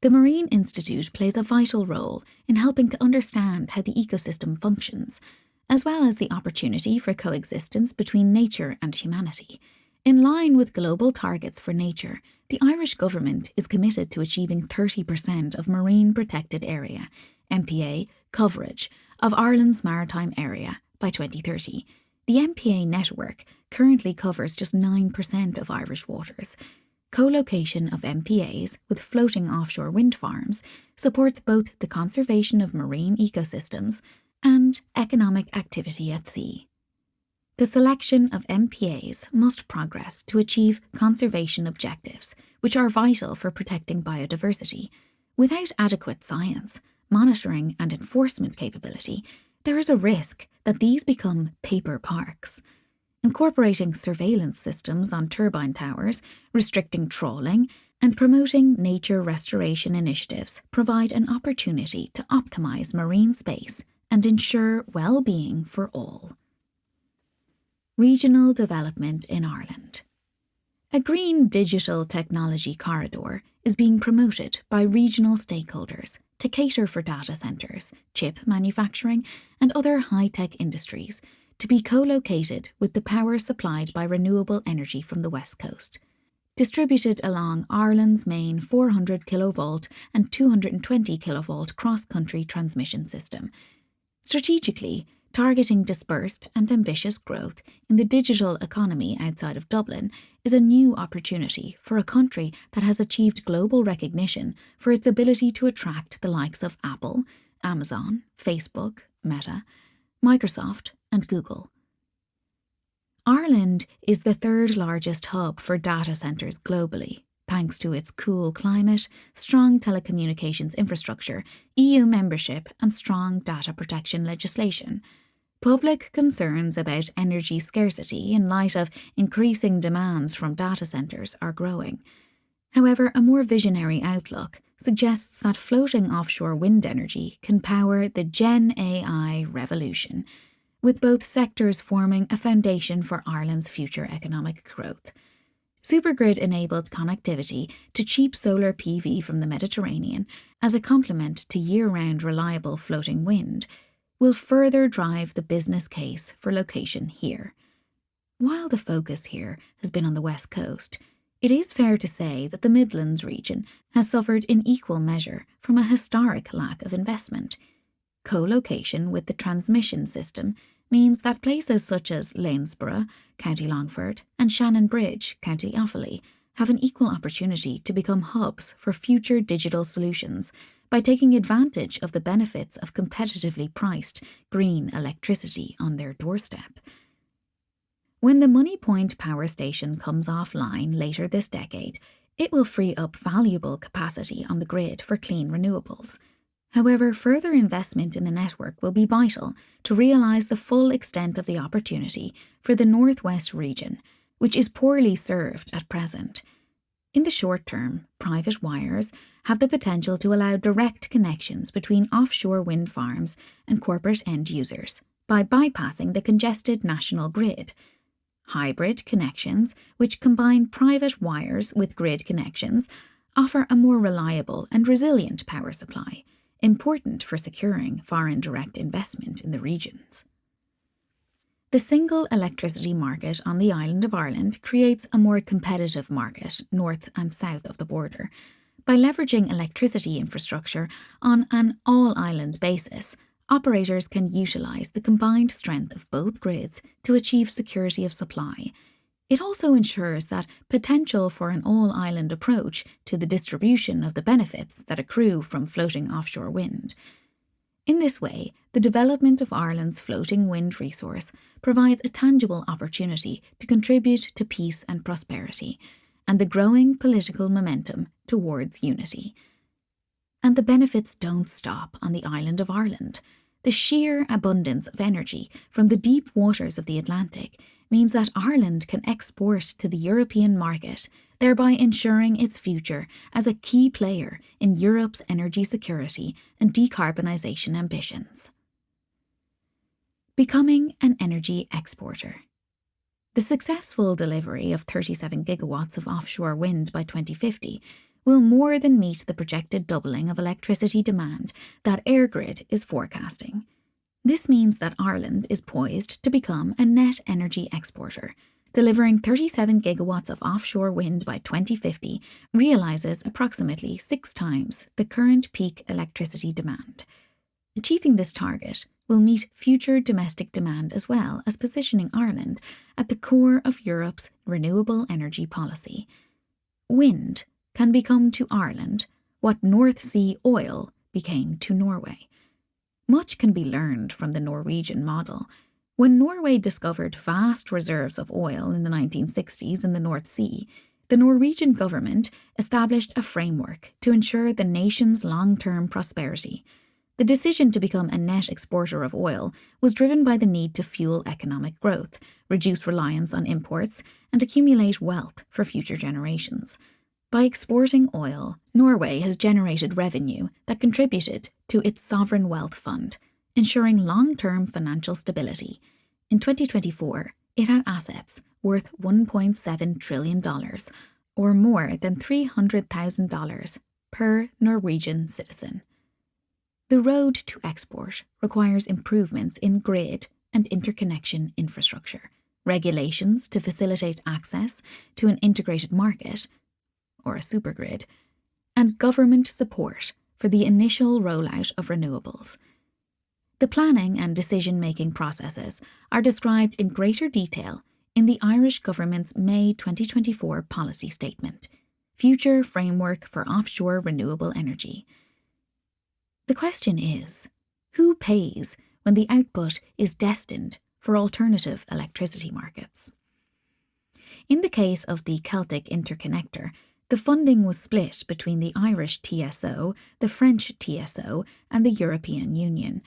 The Marine Institute plays a vital role in helping to understand how the ecosystem functions, as well as the opportunity for coexistence between nature and humanity. In line with global targets for nature, the Irish government is committed to achieving 30% of marine protected area, MPA, coverage of Ireland's maritime area by 2030. The MPA network currently covers just 9% of Irish waters. Co-location of MPAs with floating offshore wind farms supports both the conservation of marine ecosystems and economic activity at sea. The selection of MPAs must progress to achieve conservation objectives, which are vital for protecting biodiversity. Without adequate science, monitoring and enforcement capability, there is a risk that these become paper parks. Incorporating surveillance systems on turbine towers, restricting trawling, and promoting nature restoration initiatives provide an opportunity to optimise marine space and ensure well-being for all. Regional development in Ireland. A green digital technology corridor is being promoted by regional stakeholders to cater for data centres, chip manufacturing, and other high-tech industries to be co-located with the power supplied by renewable energy from the West Coast, distributed along Ireland's main 400 kilovolt and 220 kilovolt cross-country transmission system. Strategically, targeting dispersed and ambitious growth in the digital economy outside of Dublin is a new opportunity for a country that has achieved global recognition for its ability to attract the likes of Apple, Amazon, Facebook, Meta, Microsoft, and Google. Ireland is the third largest hub for data centres globally, thanks to its cool climate, strong telecommunications infrastructure, EU membership, and strong data protection legislation. Public concerns about energy scarcity in light of increasing demands from data centres are growing. However, a more visionary outlook suggests that floating offshore wind energy can power the Gen AI revolution, with both sectors forming a foundation for Ireland's future economic growth. Supergrid-enabled connectivity to cheap solar PV from the Mediterranean, as a complement to year-round reliable floating wind, will further drive the business case for location here. While the focus here has been on the West Coast, it is fair to say that the Midlands region has suffered in equal measure from a historic lack of investment. Co-location with the transmission system means that places such as Lanesborough, County Longford, and Shannon Bridge, County Offaly, have an equal opportunity to become hubs for future digital solutions by taking advantage of the benefits of competitively priced green electricity on their doorstep. When the Money Point power station comes offline later this decade, it will free up valuable capacity on the grid for clean renewables. However, further investment in the network will be vital to realise the full extent of the opportunity for the Northwest region, which is poorly served at present. In the short term, private wires have the potential to allow direct connections between offshore wind farms and corporate end users by bypassing the congested national grid. Hybrid connections, which combine private wires with grid connections, offer a more reliable and resilient power supply, important for securing foreign direct investment in the regions. The single electricity market on the island of Ireland creates a more competitive market north and south of the border, By leveraging electricity infrastructure on an all-island basis, operators can utilise the combined strength of both grids to achieve security of supply. It also ensures that potential for an all-island approach to the distribution of the benefits that accrue from floating offshore wind. In this way, the development of Ireland's floating wind resource provides a tangible opportunity to contribute to peace and prosperity, and the growing political momentum towards unity. And the benefits don't stop on the island of Ireland. The sheer abundance of energy from the deep waters of the Atlantic means that Ireland can export to the European market, thereby ensuring its future as a key player in Europe's energy security and decarbonisation ambitions. Becoming an energy exporter. The successful delivery of 37 gigawatts of offshore wind by 2050 will more than meet the projected doubling of electricity demand that EirGrid is forecasting. This means that Ireland is poised to become a net energy exporter. Delivering 37 gigawatts of offshore wind by 2050 realises approximately 6 times the current peak electricity demand. Achieving this target will meet future domestic demand as well as positioning Ireland at the core of Europe's renewable energy policy. Wind can become to Ireland what North Sea oil became to Norway. Much can be learned from the Norwegian model. When Norway discovered vast reserves of oil in the 1960s in the North Sea, the Norwegian government established a framework to ensure the nation's long-term prosperity. The decision to become a net exporter of oil was driven by the need to fuel economic growth, reduce reliance on imports, and accumulate wealth for future generations. By exporting oil, Norway has generated revenue that contributed to its sovereign wealth fund, ensuring long-term financial stability. In 2024, it had assets worth $1.7 trillion, or more than $300,000 per Norwegian citizen. The road to export requires improvements in grid and interconnection infrastructure, regulations to facilitate access to an integrated market, or a supergrid, and government support for the initial rollout of renewables. The planning and decision-making processes are described in greater detail in the Irish government's May 2024 policy statement, Future Framework for Offshore Renewable Energy. The question is, who pays when the output is destined for alternative electricity markets? In the case of the Celtic interconnector, the funding was split between the Irish TSO, the French TSO, and the European Union,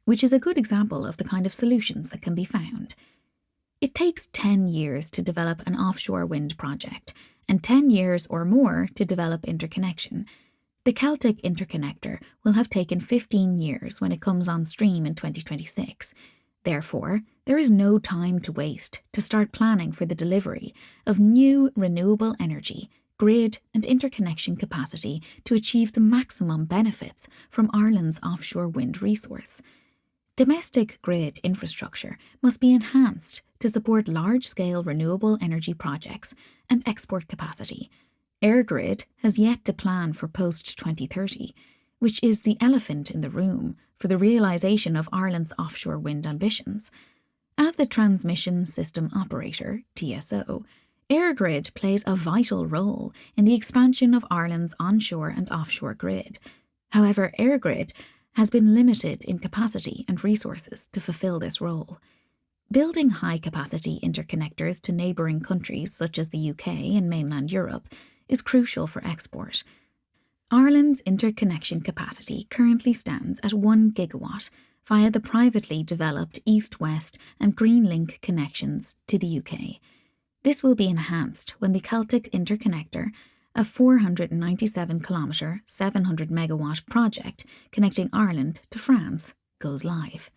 which is a good example of the kind of solutions that can be found. It takes 10 years to develop an offshore wind project, and 10 years or more to develop interconnection. The Celtic interconnector will have taken 15 years when it comes on stream in 2026. Therefore, there is no time to waste to start planning for the delivery of new renewable energy, grid and interconnection capacity to achieve the maximum benefits from Ireland's offshore wind resource. Domestic grid infrastructure must be enhanced to support large-scale renewable energy projects and export capacity. EirGrid has yet to plan for post-2030, which is the elephant in the room for the realisation of Ireland's offshore wind ambitions. As the transmission system operator, TSO, EirGrid plays a vital role in the expansion of Ireland's onshore and offshore grid. However, EirGrid has been limited in capacity and resources to fulfil this role. Building high-capacity interconnectors to neighbouring countries such as the UK and mainland Europe is crucial for export. Ireland's interconnection capacity currently stands at 1 gigawatt via the privately developed East-West and Green Link connections to the UK. This will be enhanced when the Celtic interconnector, a 497-kilometre, 700-megawatt project connecting Ireland to France, goes live.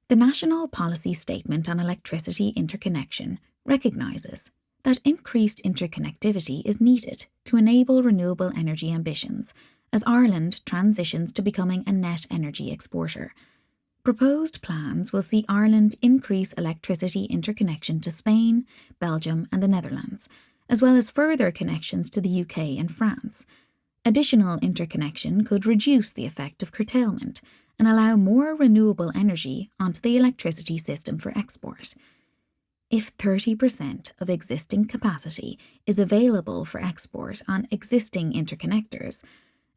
The National Policy Statement on Electricity Interconnection recognises that increased interconnectivity is needed to enable renewable energy ambitions as Ireland transitions to becoming a net energy exporter. Proposed plans will see Ireland increase electricity interconnection to Spain, Belgium and the Netherlands, as well as further connections to the UK and France. Additional interconnection could reduce the effect of curtailment and allow more renewable energy onto the electricity system for export. If 30% of existing capacity is available for export on existing interconnectors,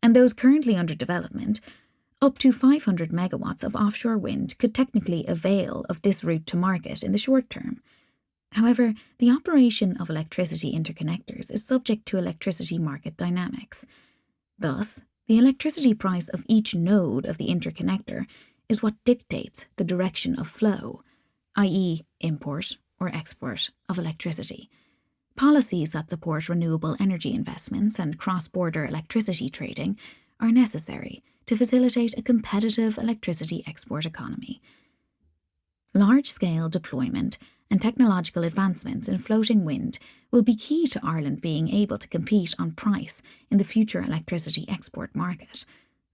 and those currently under development, up to 500 megawatts of offshore wind could technically avail of this route to market in the short term. However, the operation of electricity interconnectors is subject to electricity market dynamics. Thus, the electricity price of each node of the interconnector is what dictates the direction of flow, i.e., import or export of electricity. Policies that support renewable energy investments and cross-border electricity trading are necessary to facilitate a competitive electricity export economy. Large-scale deployment and technological advancements in floating wind will be key to Ireland being able to compete on price in the future electricity export market.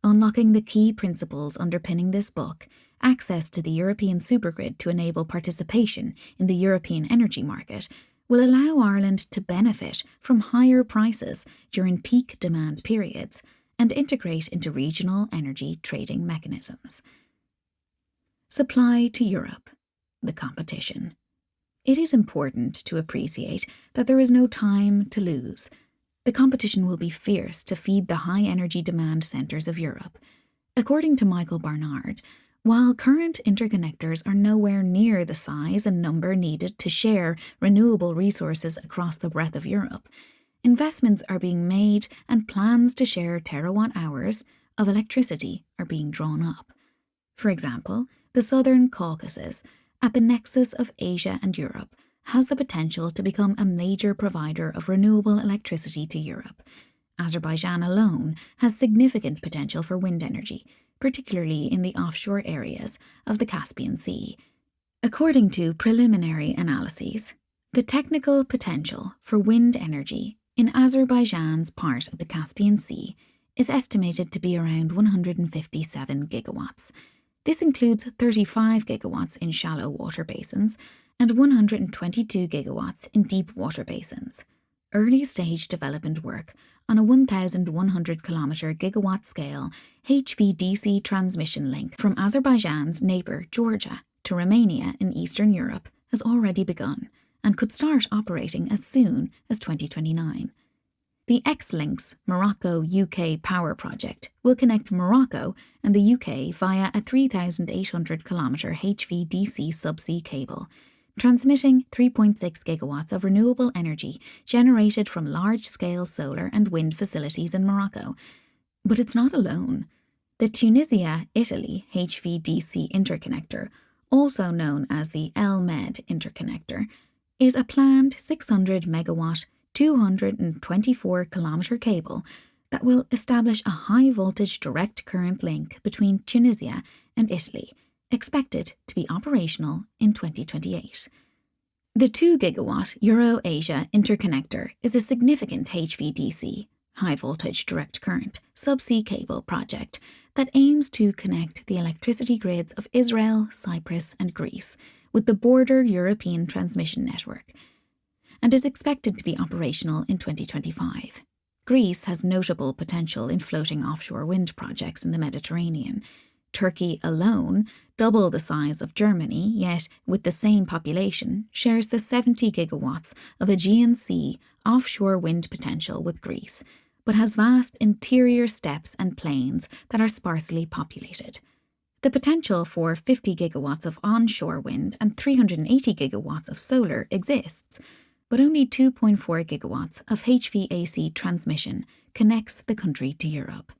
Unlocking the key principles underpinning this book, access to the European supergrid to enable participation in the European energy market, will allow Ireland to benefit from higher prices during peak demand periods and integrate into regional energy trading mechanisms. Supply to Europe, the competition. It is important to appreciate that there is no time to lose. The competition will be fierce to feed the high energy demand centres of Europe. According to Michael Barnard, while current interconnectors are nowhere near the size and number needed to share renewable resources across the breadth of Europe, investments are being made and plans to share terawatt-hours of electricity are being drawn up. For example, the Southern Caucasus, at the nexus of Asia and Europe, has the potential to become a major provider of renewable electricity to Europe. Azerbaijan alone has significant potential for wind energy, particularly in the offshore areas of the Caspian Sea. According to preliminary analyses, the technical potential for wind energy in Azerbaijan's part of the Caspian Sea is estimated to be around 157 gigawatts. This includes 35 gigawatts in shallow water basins and 122 gigawatts in deep water basins. Early-stage development work on a 1,100-kilometre gigawatt-scale HVDC transmission link from Azerbaijan's neighbour Georgia to Romania in Eastern Europe has already begun and could start operating as soon as 2029. The X-Links Morocco-UK power project will connect Morocco and the UK via a 3,800-kilometre HVDC subsea cable, transmitting 3.6 gigawatts of renewable energy generated from large-scale solar and wind facilities in Morocco. But it's not alone. The Tunisia-Italy HVDC interconnector, also known as the El-Med interconnector, is a planned 600-megawatt 224-kilometre cable that will establish a high-voltage direct current link between Tunisia and Italy, expected to be operational in 2028. The 2-gigawatt Euro-Asia interconnector is a significant HVDC, high-voltage direct current, subsea cable project that aims to connect the electricity grids of Israel, Cyprus and Greece with the broader European transmission network, and is expected to be operational in 2025. Greece has notable potential in floating offshore wind projects in the Mediterranean. Turkey alone, double the size of Germany, yet with the same population, shares the 70 gigawatts of Aegean Sea offshore wind potential with Greece, but has vast interior steppes and plains that are sparsely populated. The potential for 50 gigawatts of onshore wind and 380 gigawatts of solar exists, but only 2.4 gigawatts of HVAC transmission connects the country to Europe.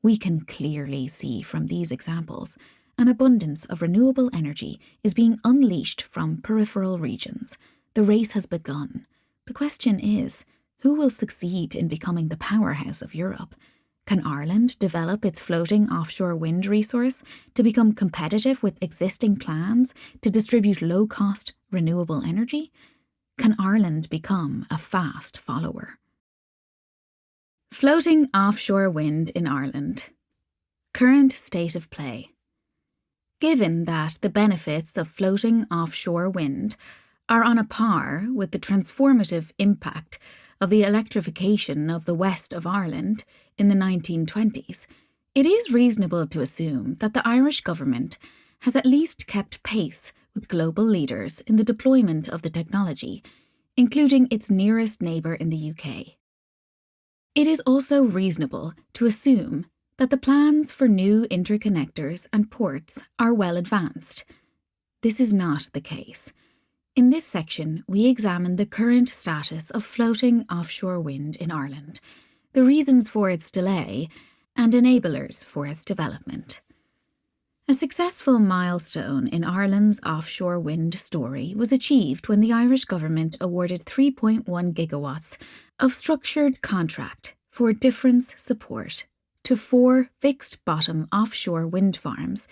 We can clearly see from these examples an abundance of renewable energy is being unleashed from peripheral regions. The race has begun. The question is, who will succeed in becoming the powerhouse of Europe? Can Ireland develop its floating offshore wind resource to become competitive with existing plans to distribute low-cost renewable energy? Can Ireland become a fast follower? Floating offshore wind in Ireland. Current state of play. Given that the benefits of floating offshore wind are on a par with the transformative impact of the electrification of the west of Ireland in the 1920s, it is reasonable to assume that the Irish government has at least kept pace with global leaders in the deployment of the technology, including its nearest neighbour in the UK. It is also reasonable to assume that the plans for new interconnectors and ports are well advanced. This is not the case. In this section, we examine the current status of floating offshore wind in Ireland, the reasons for its delay, and enablers for its development. A successful milestone in Ireland's offshore wind story was achieved when the Irish government awarded 3.1 gigawatts of structured contract for difference support to 4 fixed-bottom offshore wind farms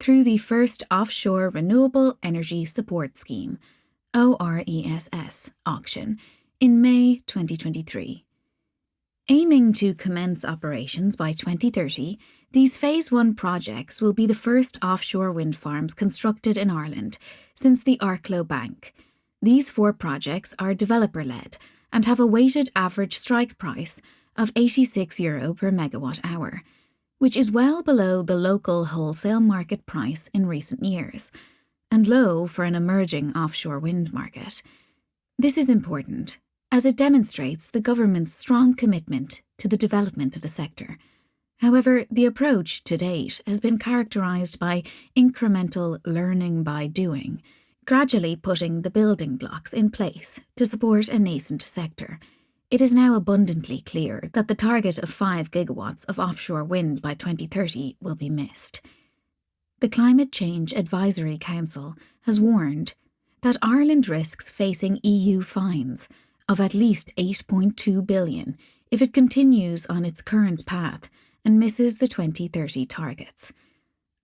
through the first Offshore Renewable Energy Support Scheme, ORESS, auction in May 2023. Aiming to commence operations by 2030, these Phase 1 projects will be the first offshore wind farms constructed in Ireland since the Arklow Bank. These 4 projects are developer-led and have a weighted average strike price of €86 per megawatt hour, which is well below the local wholesale market price in recent years, and low for an emerging offshore wind market. This is important, as it demonstrates the government's strong commitment to the development of the sector. However, the approach to date has been characterised by incremental learning by doing, gradually putting the building blocks in place to support a nascent sector. It is now abundantly clear that the target of 5 gigawatts of offshore wind by 2030 will be missed. The Climate Change Advisory Council has warned that Ireland risks facing EU fines of at least €8.2 billion if it continues on its current path and misses the 2030 targets.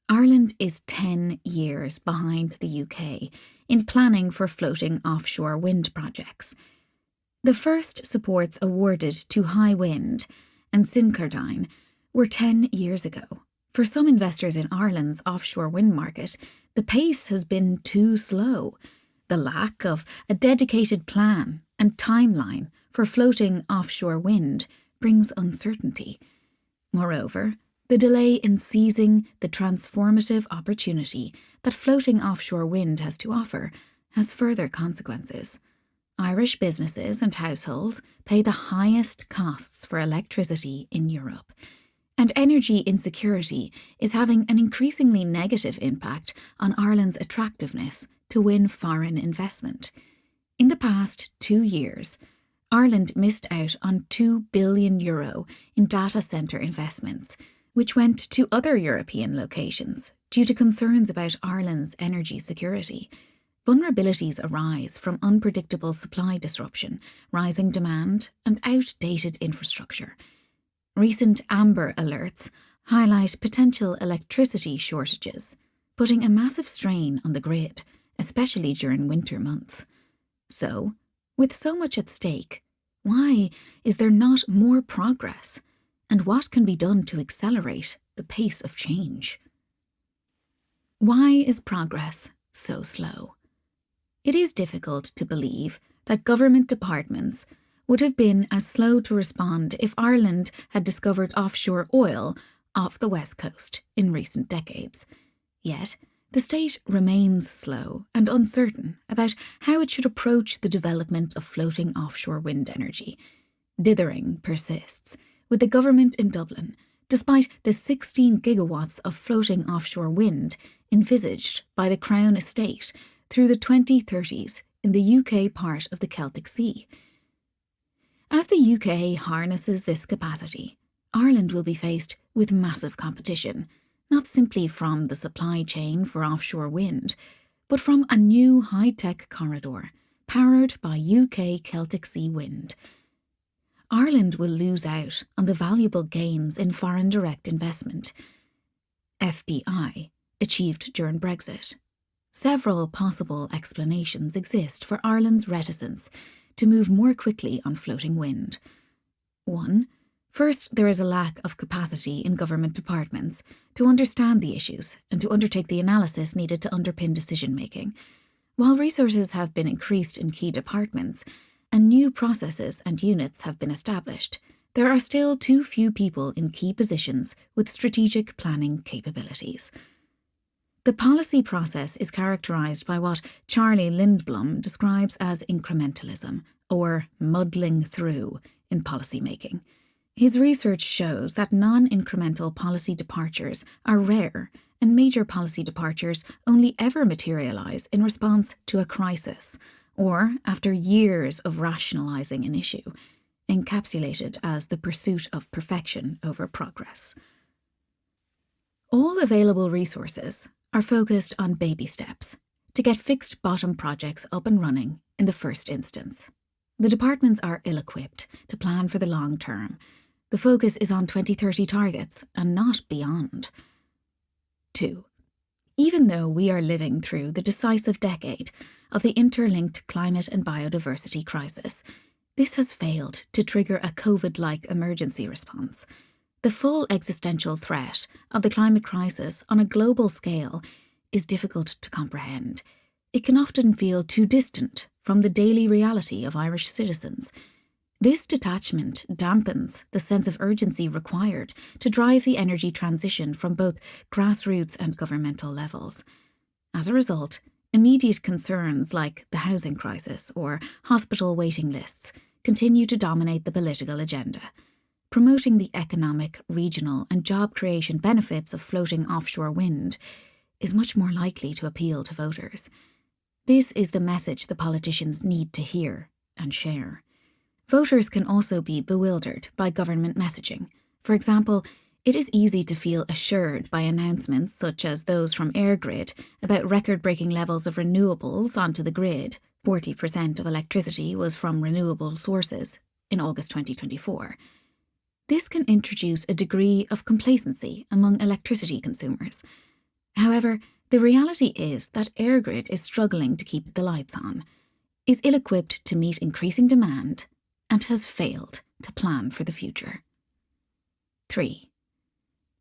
Ireland is 10 years behind the UK in planning for floating offshore wind projects. The first supports awarded to High Wind and Syncardine were 10 years ago. For some investors in Ireland's offshore wind market, the pace has been too slow. The lack of a dedicated plan and timeline for floating offshore wind brings uncertainty. Moreover, the delay in seizing the transformative opportunity that floating offshore wind has to offer has further consequences. Irish businesses and households pay the highest costs for electricity in Europe, and energy insecurity is having an increasingly negative impact on Ireland's attractiveness to win foreign investment. In the past 2 years, Ireland missed out on €2 billion in data centre investments, which went to other European locations due to concerns about Ireland's energy security. Vulnerabilities arise from unpredictable supply disruption, rising demand, and outdated infrastructure. Recent Amber alerts highlight potential electricity shortages, putting a massive strain on the grid, especially during winter months. So, with so much at stake, why is there not more progress? And what can be done to accelerate the pace of change? Why is progress so slow? It is difficult to believe that government departments would have been as slow to respond if Ireland had discovered offshore oil off the west coast in recent decades. Yet, the state remains slow and uncertain about how it should approach the development of floating offshore wind energy. Dithering persists, with the government in Dublin, despite the 16 gigawatts of floating offshore wind envisaged by the Crown Estate through the 2030s in the UK part of the Celtic Sea. As the UK harnesses this capacity, Ireland will be faced with massive competition, not simply from the supply chain for offshore wind, but from a new high-tech corridor powered by UK Celtic Sea wind. Ireland will lose out on the valuable gains in foreign direct investment, FDI, achieved during Brexit. Several possible explanations exist for Ireland's reticence to move more quickly on floating wind. 1. First, there is a lack of capacity in government departments to understand the issues and to undertake the analysis needed to underpin decision-making. While resources have been increased in key departments, and new processes and units have been established, there are still too few people in key positions with strategic planning capabilities. The policy process is characterised by what Charlie Lindblom describes as incrementalism, or muddling through, in policymaking. His research shows that non-incremental policy departures are rare, and major policy departures only ever materialise in response to a crisis, or after years of rationalising an issue, encapsulated as the pursuit of perfection over progress. All available resources are focused on baby steps to get fixed bottom projects up and running in the first instance. The departments are ill-equipped to plan for the long term. The focus is on 2030 targets and not beyond. 2. Even though we are living through the decisive decade of the interlinked climate and biodiversity crisis, this has failed to trigger a COVID-like emergency response. The full existential threat of the climate crisis on a global scale is difficult to comprehend. It can often feel too distant from the daily reality of Irish citizens. This detachment dampens the sense of urgency required to drive the energy transition from both grassroots and governmental levels. As a result, immediate concerns like the housing crisis or hospital waiting lists continue to dominate the political agenda. Promoting the economic, regional and job creation benefits of floating offshore wind is much more likely to appeal to voters. This is the message the politicians need to hear and share. Voters can also be bewildered by government messaging. For example, it is easy to feel assured by announcements such as those from EirGrid about record-breaking levels of renewables onto the grid. 40% of electricity was from renewable sources in August 2024. This can introduce a degree of complacency among electricity consumers. However, the reality is that EirGrid is struggling to keep the lights on, is ill-equipped to meet increasing demand, and has failed to plan for the future. 3.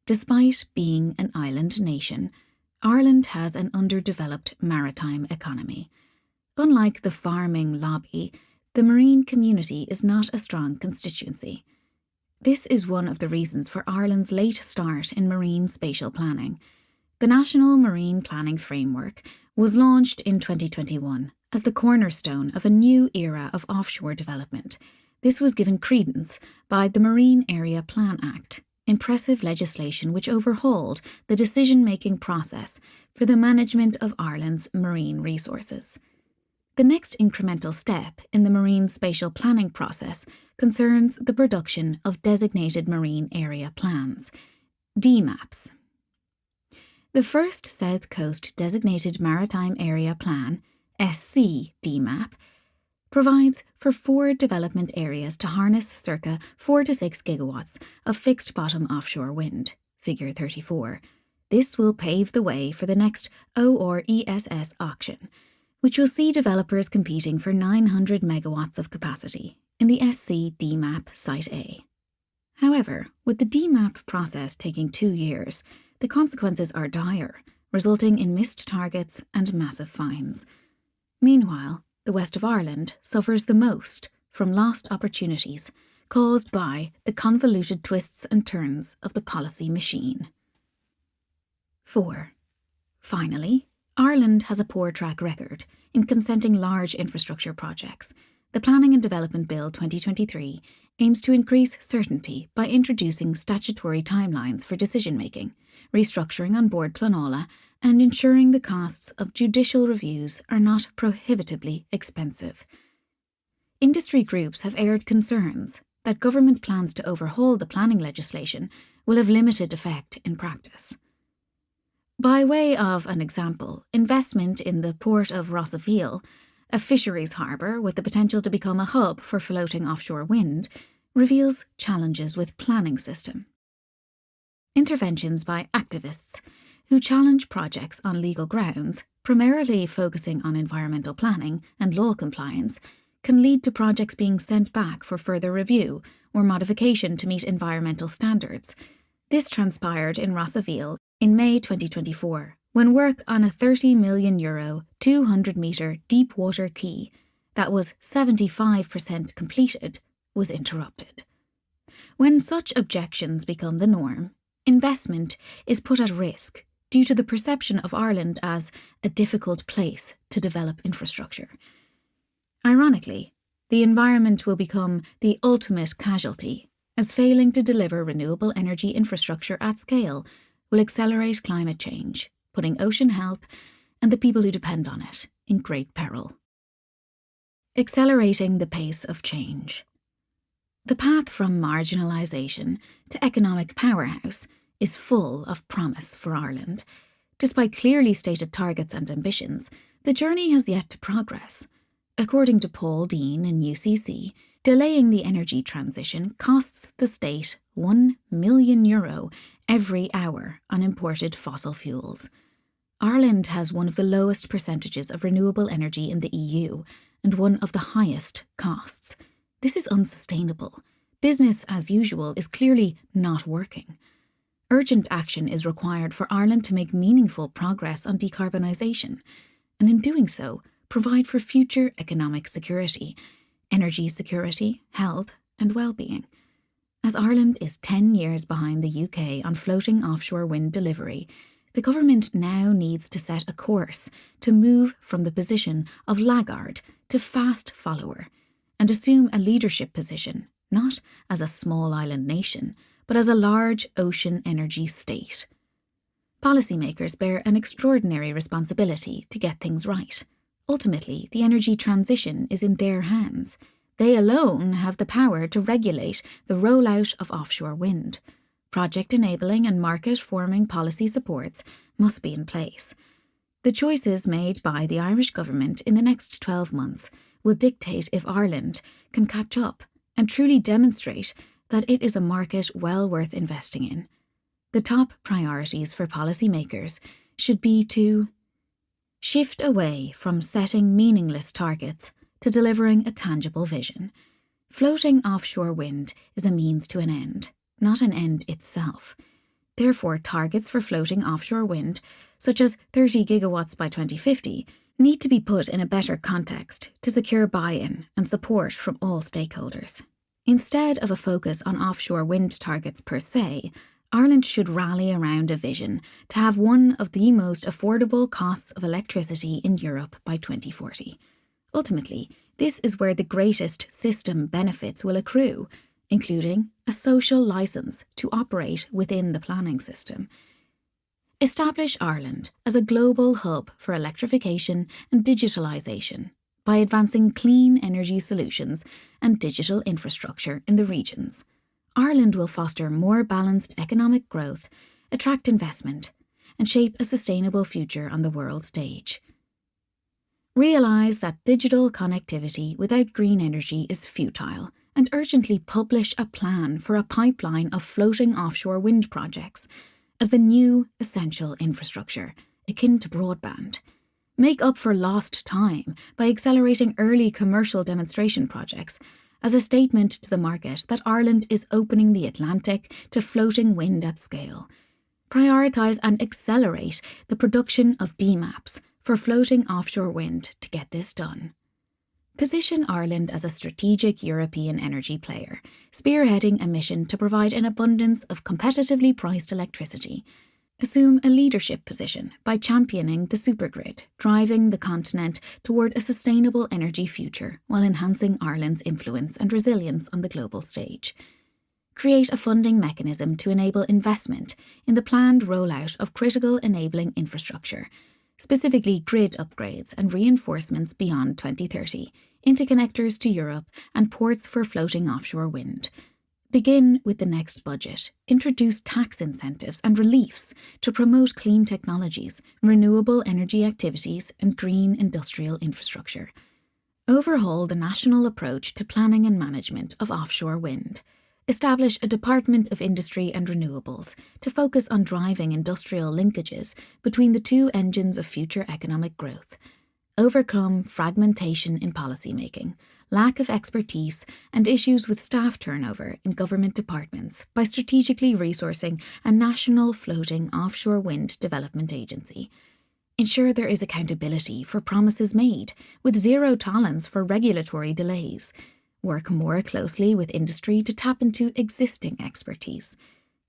Despite being an island nation, Ireland has an underdeveloped maritime economy. Unlike the farming lobby, the marine community is not a strong constituency. This is one of the reasons for Ireland's late start in marine spatial planning. The National Marine Planning Framework was launched in 2021 as the cornerstone of a new era of offshore development. This was given credence by the Marine Area Plan Act, impressive legislation which overhauled the decision-making process for the management of Ireland's marine resources. The next incremental step in the marine spatial planning process concerns the production of designated marine area plans, DMAPs. The first South Coast Designated Maritime Area Plan, SC DMAP, provides for 4 development areas to harness circa 4 to 6 gigawatts of fixed-bottom offshore wind, figure 34. This will pave the way for the next ORESS auction, which will see developers competing for 900 megawatts of capacity in the SC DMAP Site A. However, with the DMAP process taking 2 years, the consequences are dire, resulting in missed targets and massive fines. Meanwhile, the west of Ireland suffers the most from lost opportunities caused by the convoluted twists and turns of the policy machine. 4. Finally, Ireland has a poor track record in consenting large infrastructure projects. The Planning and Development Bill 2023 aims to increase certainty by introducing statutory timelines for decision-making, restructuring on board Planola, and ensuring the costs of judicial reviews are not prohibitively expensive. Industry groups have aired concerns that government plans to overhaul the planning legislation will have limited effect in practice. By way of an example, investment in the port of Rossaveel, a fisheries harbour with the potential to become a hub for floating offshore wind, reveals challenges with planning system. Interventions by activists who challenge projects on legal grounds, primarily focusing on environmental planning and law compliance, can lead to projects being sent back for further review or modification to meet environmental standards. This transpired in Rossaveel in May 2024, when work on a €30 million, 200-metre deep-water quay that was 75% completed was interrupted. When such objections become the norm, investment is put at risk due to the perception of Ireland as a difficult place to develop infrastructure. Ironically, the environment will become the ultimate casualty, as failing to deliver renewable energy infrastructure at scale will accelerate climate change, putting ocean health and the people who depend on it in great peril. Accelerating the pace of change. The path from marginalisation to economic powerhouse is full of promise for Ireland. Despite clearly stated targets and ambitions, the journey has yet to progress. According to Paul Dean in UCC, delaying the energy transition costs the state €1 million every hour on imported fossil fuels. Ireland has one of the lowest percentages of renewable energy in the EU and one of the highest costs. This is unsustainable. Business as usual is clearly not working. Urgent action is required for Ireland to make meaningful progress on decarbonisation, and in doing so, provide for future economic security, energy security, health and well-being. As Ireland is 10 years behind the UK on floating offshore wind delivery, the government now needs to set a course to move from the position of laggard to fast follower and assume a leadership position, not as a small island nation, but as a large ocean energy state. Policymakers bear an extraordinary responsibility to get things right. Ultimately, the energy transition is in their hands. They alone have the power to regulate the rollout of offshore wind. Project enabling and market-forming policy supports must be in place. The choices made by the Irish government in the next 12 months will dictate if Ireland can catch up and truly demonstrate that it is a market well worth investing in. The top priorities for policymakers should be to shift away from setting meaningless targets to delivering a tangible vision. Floating offshore wind is a means to an end, not an end itself. Therefore, targets for floating offshore wind, such as 30 gigawatts by 2050, need to be put in a better context to secure buy-in and support from all stakeholders. Instead of a focus on offshore wind targets per se, Ireland should rally around a vision to have one of the most affordable costs of electricity in Europe by 2040. Ultimately, this is where the greatest system benefits will accrue, including a social licence to operate within the planning system. Establish Ireland as a global hub for electrification and digitalisation by advancing clean energy solutions and digital infrastructure in the regions. Ireland will foster more balanced economic growth, attract investment, and shape a sustainable future on the world stage. Realise that digital connectivity without green energy is futile, and urgently publish a plan for a pipeline of floating offshore wind projects as the new essential infrastructure, akin to broadband. Make up for lost time by accelerating early commercial demonstration projects as a statement to the market that Ireland is opening the Atlantic to floating wind at scale. Prioritise and accelerate the production of DMAPs for floating offshore wind to get this done. Position Ireland as a strategic European energy player, spearheading a mission to provide an abundance of competitively priced electricity. Assume a leadership position by championing the supergrid, driving the continent toward a sustainable energy future while enhancing Ireland's influence and resilience on the global stage. Create a funding mechanism to enable investment in the planned rollout of critical enabling infrastructure, specifically grid upgrades and reinforcements beyond 2030, interconnectors to Europe and ports for floating offshore wind. Begin with the next budget. Introduce tax incentives and reliefs to promote clean technologies, renewable energy activities, and green industrial infrastructure. Overhaul the national approach to planning and management of offshore wind. Establish a Department of Industry and Renewables to focus on driving industrial linkages between the two engines of future economic growth. Overcome fragmentation in policymaking, lack of expertise, and issues with staff turnover in government departments by strategically resourcing a national floating offshore wind development agency. Ensure there is accountability for promises made, with zero tolerance for regulatory delays. Work more closely with industry to tap into existing expertise.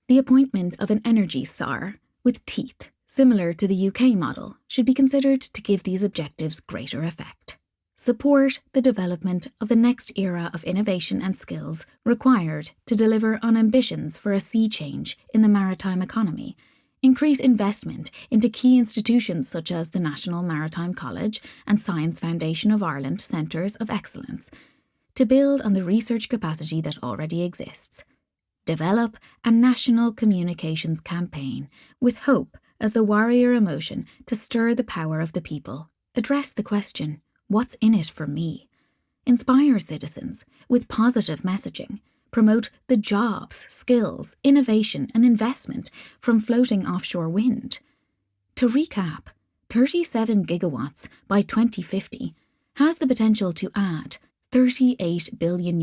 The appointment of an energy SAR, with teeth, similar to the UK model, should be considered to give these objectives greater effect. Support the development of the next era of innovation and skills required to deliver on ambitions for a sea change in the maritime economy. Increase investment into key institutions such as the National Maritime College and Science Foundation of Ireland Centres of Excellence, to build on the research capacity that already exists. Develop a national communications campaign with hope as the warrior emotion to stir the power of the people. Address the question, what's in it for me? Inspire citizens with positive messaging. Promote the jobs, skills, innovation and investment from floating offshore wind. To recap, 37 gigawatts by 2050 has the potential to add €38 billion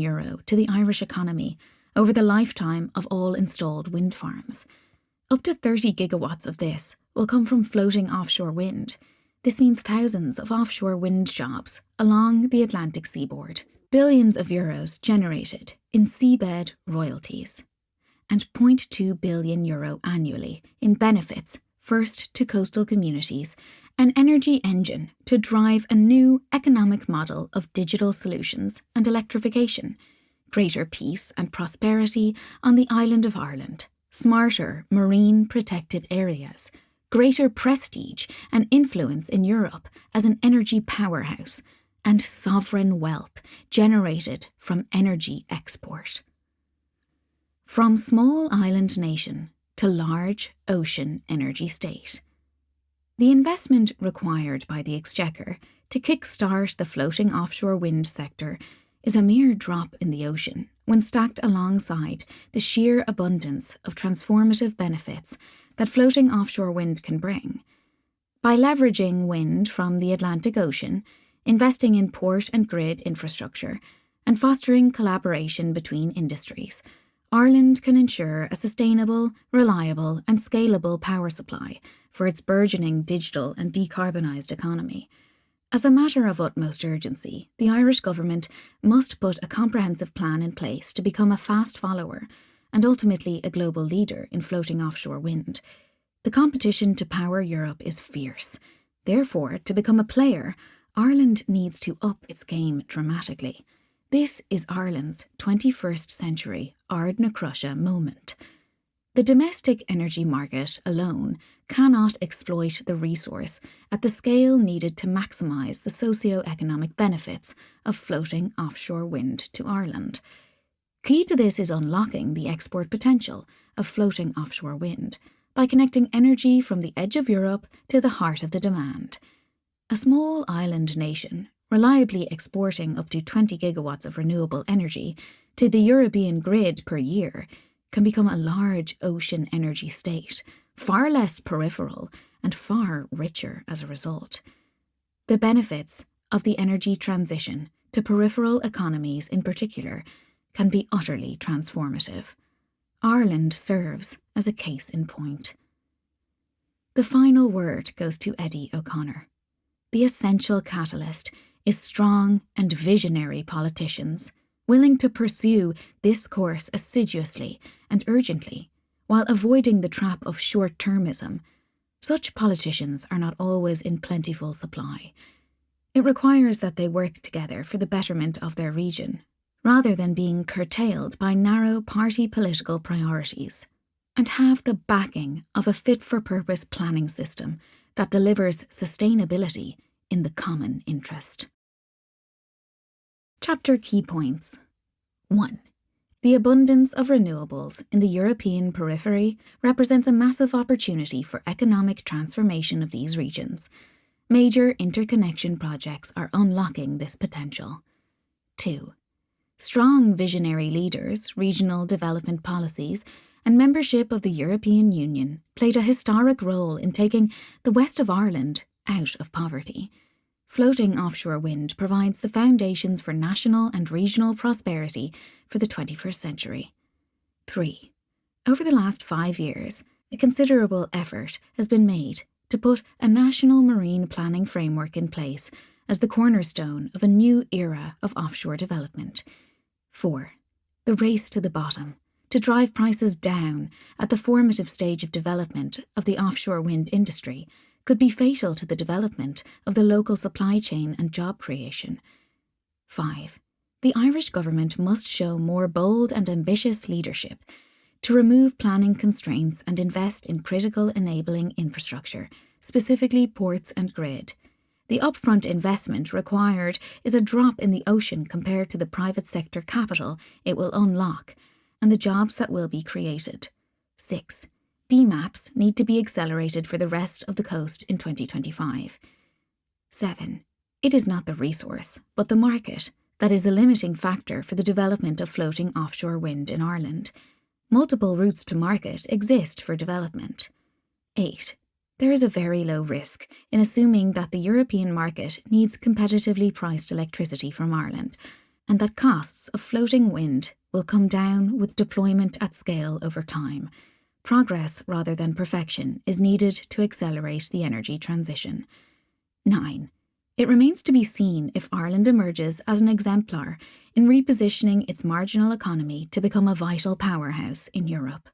to the Irish economy over the lifetime of all installed wind farms. Up to 30 gigawatts of this will come from floating offshore wind. This means thousands of offshore wind jobs along the Atlantic seaboard, billions of euros generated in seabed royalties, and €0.2 billion annually in benefits, first to coastal communities, an energy engine to drive a new economic model of digital solutions and electrification, greater peace and prosperity on the island of Ireland, smarter marine protected areas, greater prestige and influence in Europe as an energy powerhouse, and sovereign wealth generated from energy export. From small island nation to large ocean energy state. The investment required by the Exchequer to kick-start the floating offshore wind sector is a mere drop in the ocean when stacked alongside the sheer abundance of transformative benefits that floating offshore wind can bring. By leveraging wind from the Atlantic Ocean, investing in port and grid infrastructure, and fostering collaboration between industries, Ireland can ensure a sustainable, reliable and scalable power supply for its burgeoning digital and decarbonised economy. As a matter of utmost urgency, the Irish government must put a comprehensive plan in place to become a fast follower and ultimately a global leader in floating offshore wind. The competition to power Europe is fierce. Therefore, to become a player, Ireland needs to up its game dramatically. This is Ireland's 21st century Ard na Crusha moment. The domestic energy market alone cannot exploit the resource at the scale needed to maximise the socio-economic benefits of floating offshore wind to Ireland. Key to this is unlocking the export potential of floating offshore wind by connecting energy from the edge of Europe to the heart of the demand. A small island nation, reliably exporting up to 20 gigawatts of renewable energy to the European grid per year, can become a large ocean energy state, far less peripheral and far richer as a result. The benefits of the energy transition to peripheral economies in particular can be utterly transformative. Ireland serves as a case in point. The final word goes to Eddie O'Connor. The essential catalyst is strong and visionary politicians, willing to pursue this course assiduously and urgently, while avoiding the trap of short-termism. Such politicians are not always in plentiful supply. It requires that they work together for the betterment of their region, rather than being curtailed by narrow party political priorities, and have the backing of a fit-for-purpose planning system that delivers sustainability in the common interest. Chapter Key Points. 1. The abundance of renewables in the European periphery represents a massive opportunity for economic transformation of these regions. Major interconnection projects are unlocking this potential. 2. Strong visionary leaders, regional development policies, and membership of the European Union played a historic role in taking the west of Ireland out of poverty. Floating offshore wind provides the foundations for national and regional prosperity for the 21st century. 3. Over the last 5 years, a considerable effort has been made to put a national marine planning framework in place as the cornerstone of a new era of offshore development. 4. The race to the bottom, to drive prices down at the formative stage of development of the offshore wind industry, could be fatal to the development of the local supply chain and job creation. 5. The Irish government must show more bold and ambitious leadership to remove planning constraints and invest in critical enabling infrastructure, specifically ports and grid. The upfront investment required is a drop in the ocean compared to the private sector capital it will unlock and the jobs that will be created. 6. DMAPs need to be accelerated for the rest of the coast in 2025. 7. It is not the resource, but the market, that is the limiting factor for the development of floating offshore wind in Ireland. Multiple routes to market exist for development. 8. There is a very low risk in assuming that the European market needs competitively priced electricity from Ireland, and that costs of floating wind will come down with deployment at scale over time. Progress rather than perfection is needed to accelerate the energy transition. 9. It remains to be seen if Ireland emerges as an exemplar in repositioning its marginal economy to become a vital powerhouse in Europe.